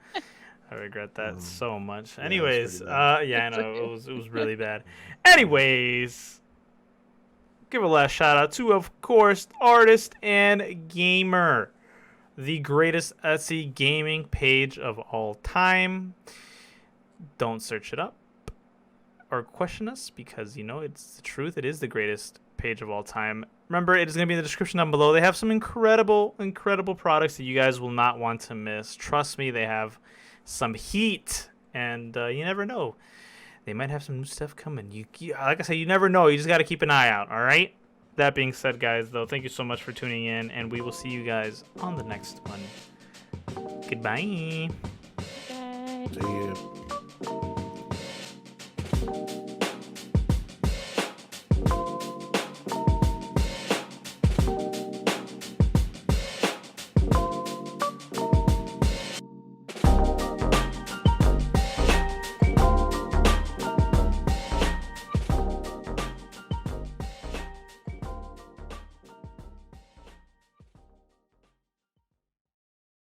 I regret that so much. Anyways, I know it was really bad. Anyways, give a last shout out to, of course, Artist and Gamer, the greatest Etsy gaming page of all time. Don't search it up or question us because it's the truth. It is the greatest page of all time. Remember, it is going to be in the description down below. They have some incredible products that you guys will not want to miss. Trust me, they have some heat, and you never know. They might have some new stuff coming. Like I said, you never know. You just got to keep an eye out, all right? That being said, guys, though, thank you so much for tuning in, and we will see you guys on the next one. Goodbye. Bye. See you.